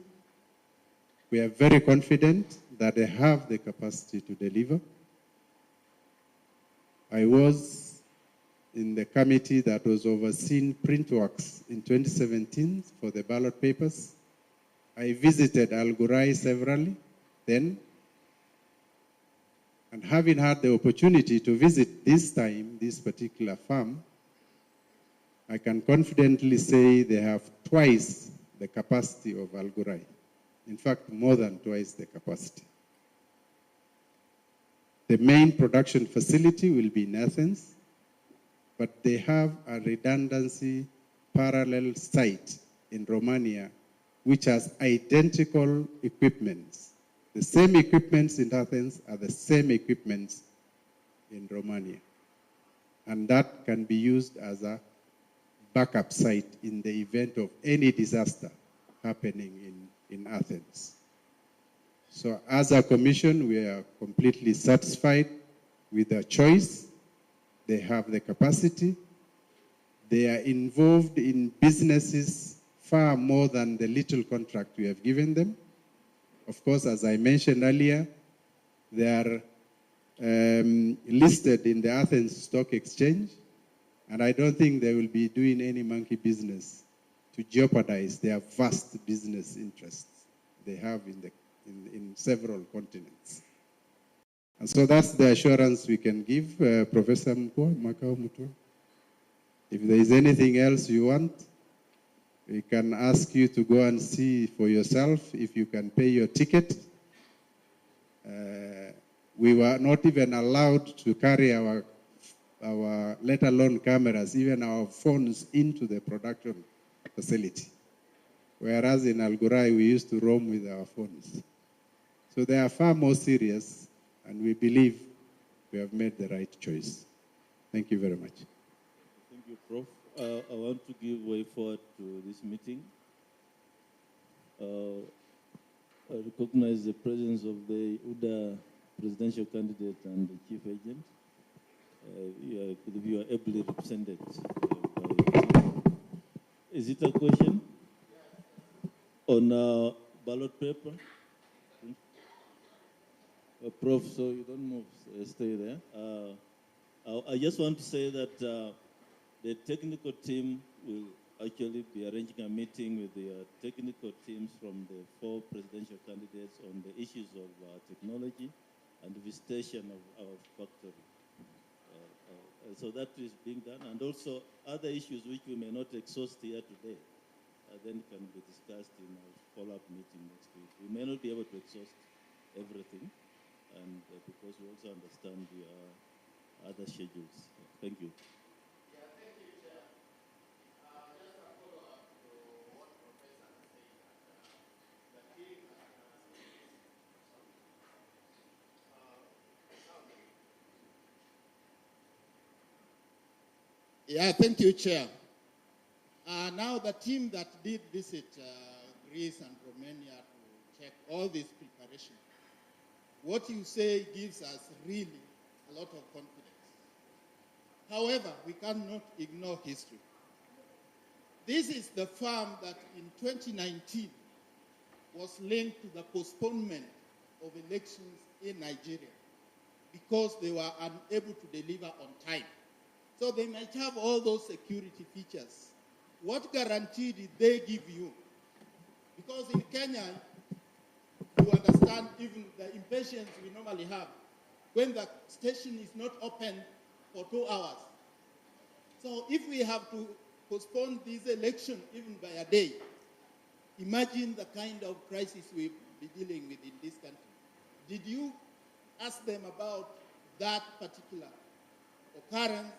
we are very confident that they have the capacity to deliver. I was in the committee that was overseeing print works in 2017 for the ballot papers. I visited Al Ghurair severally then, and having had the opportunity to visit this time, this particular farm, I can confidently say they have twice the capacity of Al Ghurair. In fact, more than twice the capacity. The main production facility will be in Athens, but they have a redundancy parallel site in Romania which has identical equipments. The same equipments in Athens are the same equipments in Romania. And that can be used as a backup site in the event of any disaster happening in Athens. So as a commission, we are completely satisfied with their choice. They have the capacity. They are involved in businesses far more than the little contract we have given them. Of course, as I mentioned earlier, they are listed in the Athens Stock Exchange, and I don't think they will be doing any monkey business to jeopardize their vast business interests they have in several continents. And so that's the assurance we can give, Professor Makao Mutua. If there is anything else you want, we can ask you to go and see for yourself if you can pay your ticket. We were not even allowed to carry our let alone cameras, even our phones into the production facility. Whereas in Al Ghurair, we used to roam with our phones. So they are far more serious, and we believe we have made the right choice. Thank you very much. Thank you, Prof. I want to give way forward to this meeting. I recognize the presence of the UDA presidential candidate and the chief agent. You are ably represented. Is it a question on ballot paper? Prof, so you don't move, stay there. I just want to say that the technical team will actually be arranging a meeting with the technical teams from the 4 presidential candidates on the issues of technology and visitation of our factory. So that is being done, and also other issues which we may not exhaust here today, then can be discussed in a follow-up meeting next week. We may not be able to exhaust everything, and because we also understand the other schedules. Thank you. Yeah, thank you, Chair. Now the team that did visit Greece and Romania to check all these preparations, what you say gives us really a lot of confidence. However, we cannot ignore history. This is the farm that in 2019 was linked to the postponement of elections in Nigeria because they were unable to deliver on time. So they might have all those security features. What guarantee did they give you? Because in Kenya, you understand even the impatience we normally have when the station is not open for 2 hours. So if we have to postpone this election even by a day, imagine the kind of crisis we'll be dealing with in this country. Did you ask them about that particular occurrence,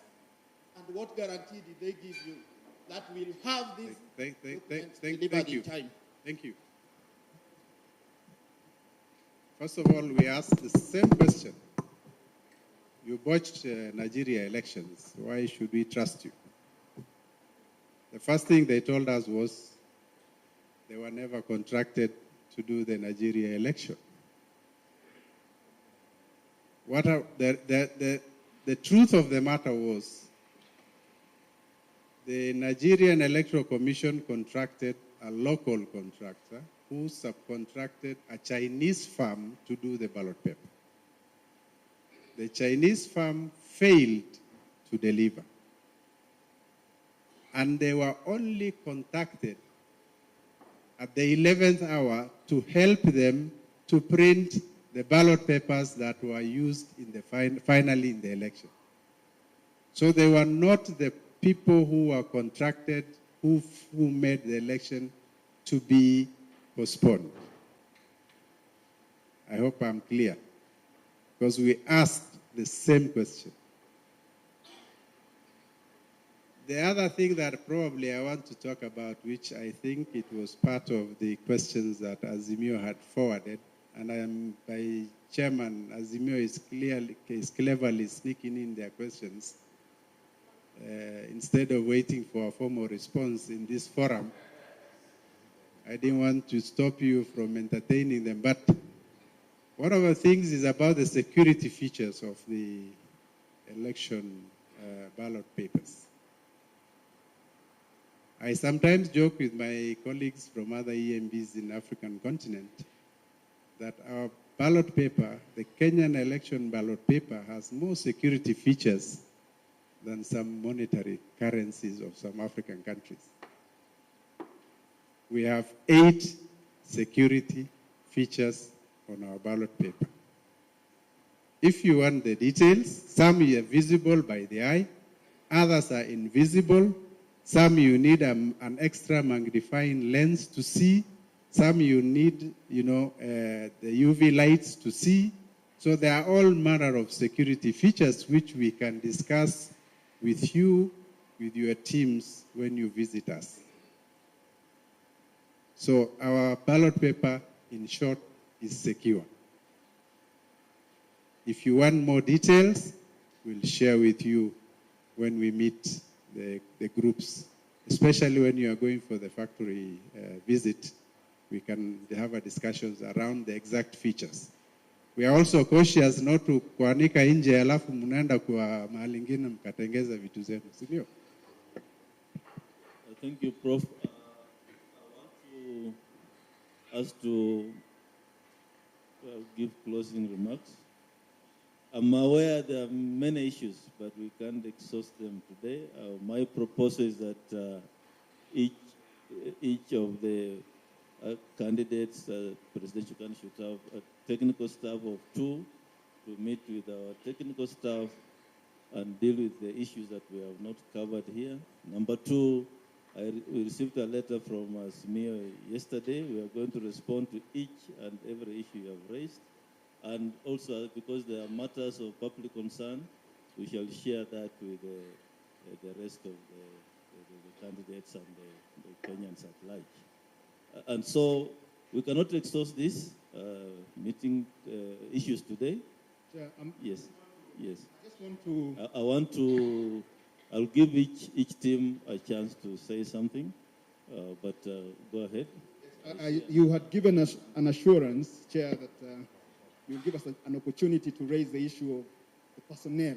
and what guarantee did they give you that we'll have this delivered in time? Thank you. First of all, we asked the same question. You botched Nigeria elections. Why should we trust you? The first thing they told us was they were never contracted to do the Nigeria election. The truth of the matter was the Nigerian Electoral Commission contracted a local contractor who subcontracted a Chinese firm to do the ballot paper. The Chinese firm failed to deliver. And they were only contacted at the 11th hour to help them to print the ballot papers that were used in the finally in the election. So they were not the people who were contracted, who made the election to be postponed. I hope I'm clear, because we asked the same question. The other thing that probably I want to talk about, which I think it was part of the questions that Azimio had forwarded, and by Chairman, Azimio is cleverly sneaking in their questions instead of waiting for a formal response in this forum. I didn't want to stop you from entertaining them, but one of the things is about the security features of the election ballot papers. I sometimes joke with my colleagues from other EMBs in the African continent that our ballot paper, the Kenyan election ballot paper, has more security features than some monetary currencies of some African countries. We have 8 security features on our ballot paper. If you want the details, some are visible by the eye, others are invisible, some you need an extra magnifying lens to see, some you need, the UV lights to see. So there are all manner of security features which we can discuss with you, with your teams when you visit us. So our ballot paper, in short, is secure. If you want more details, we'll share with you when we meet the groups, especially when you are going for the factory visit. We can have a discussions around the exact features. We are also cautious not to kuanika nje alafu mnaenda kwa mahali ingine mkatengeza vitu zenu, si ndio? Thank you, Prof. I want us to give closing remarks. I'm aware there are many issues, but we can't exhaust them today. My proposal is that each of the candidates, presidential candidates, should have a technical staff of 2 to meet with our technical staff and deal with the issues that we have not covered here. Number 2, we received a letter from Azimio yesterday. We are going to respond to each and every issue you have raised. And also, because there are matters of public concern, we shall share that with the rest of the candidates and the Kenyans at large. And so we cannot exhaust this meeting issues today. Yeah, yes. I just want to. I'll give each team a chance to say something, but go ahead. You had given us an assurance, Chair, that you'll give us an opportunity to raise the issue of the personnel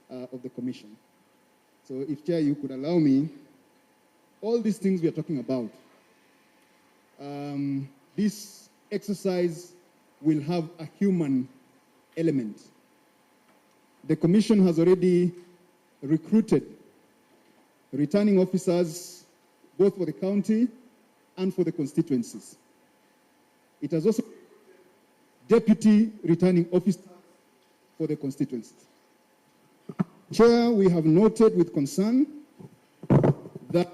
of the Commission. So if, Chair, you could allow me, all these things we are talking about, this exercise will have a human element. The Commission has already recruited returning officers both for the county and for the constituencies. It has also deputy returning officers for the constituencies. Chair, we have noted with concern that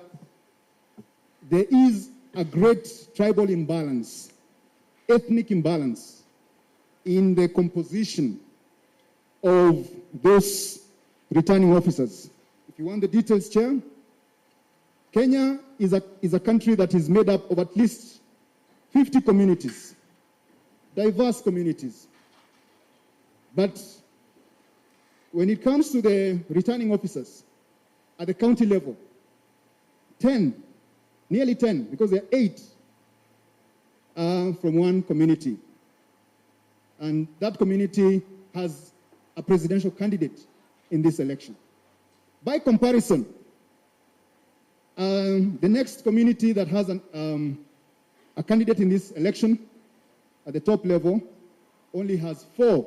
there is a great tribal imbalance, ethnic imbalance in the composition of those returning officers. If you want the details, Chair, Kenya is a country that is made up of at least 50 communities, diverse communities. But when it comes to the returning officers at the county level, 10, nearly 10, because there are 8 from one community. And that community has a presidential candidate in this election. By comparison, the next community that has a candidate in this election at the top level only has 4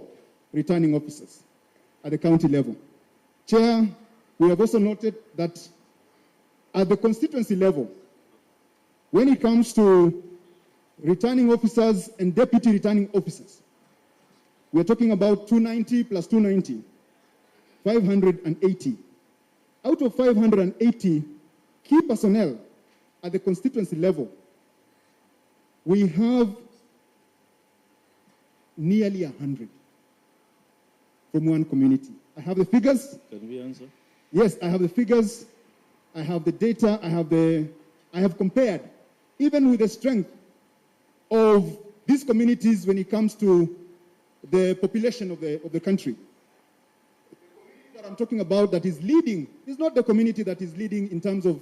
returning officers at the county level. Chair, we have also noted that at the constituency level, when it comes to returning officers and deputy returning officers, we're talking about 290 plus 290, 580. Out of 580 key personnel at the constituency level, we have nearly 100 from one community. I have the figures. Can we answer? Yes, I have the figures. I have the data. I have compared, even with the strength of these communities when it comes to the population of the country. The community that I'm talking about that is leading is not the community that is leading in terms of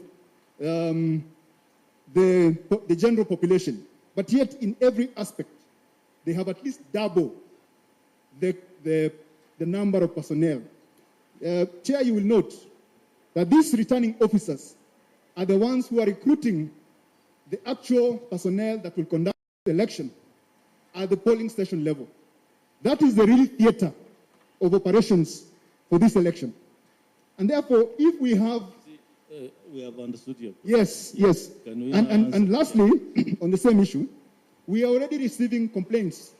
the general population, but yet in every aspect, they have at least double the number of personnel. Chair, you will note that these returning officers are the ones who are recruiting the actual personnel that will conduct the election at the polling station level. That is the real theater of operations for this election. And therefore, if we have... we have understood you. Yes, yes. Can we and lastly, on the same issue, we are already receiving complaints.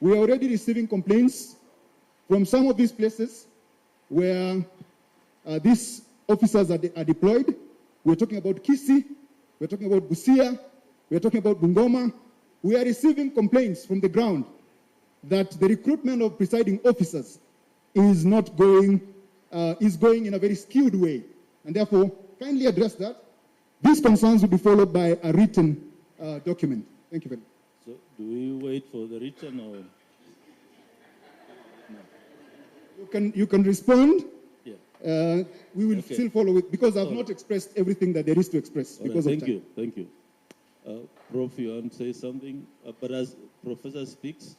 We are already receiving complaints from some of these places where these officers are deployed. We're talking about Kisii, we're talking about Busia, we're talking about Bungoma. We are receiving complaints from the ground that the recruitment of presiding officers is not going, is going in a very skewed way. And therefore, kindly address that. These concerns will be followed by a written document. Thank you very much. So do we wait for the written or? No. You can respond. Yeah. We will still follow it because I've not expressed everything that there is to express because of time. Thank you. Prof, you want to say something? But as Professor speaks,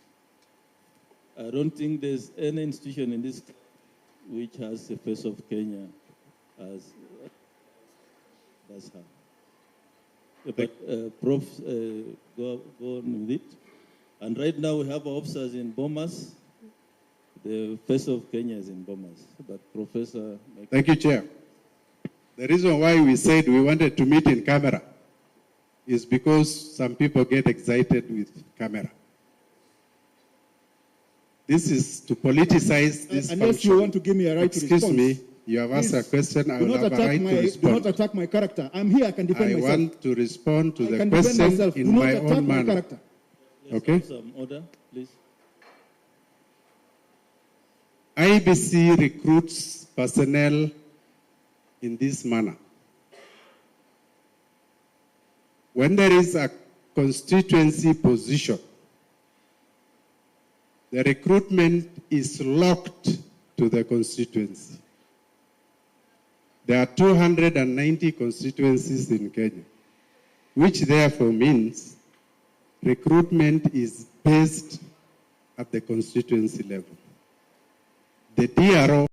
I don't think there's any institution in this which has the face of Kenya as that's how. But Prof, go on with it. And right now we have officers in Bomas. The face of Kenya is in Bomas. But Professor... Thank you, Chair. The reason why we said we wanted to meet in camera is because some people get excited with camera. This is to politicize this Unless function. you want to give me a right to respond. Excuse me, you have asked a question, I will have a right to Do respond. not attack my character. I'm here, I can defend myself. I want to respond to I the can defend question myself. in Do not my attack own my manner. character. Okay? Some order, please. IEBC recruits personnel in this manner. When there is a constituency position, the recruitment is locked to the constituency. There are 290 constituencies in Kenya, which therefore means recruitment is based at the constituency level. The DRO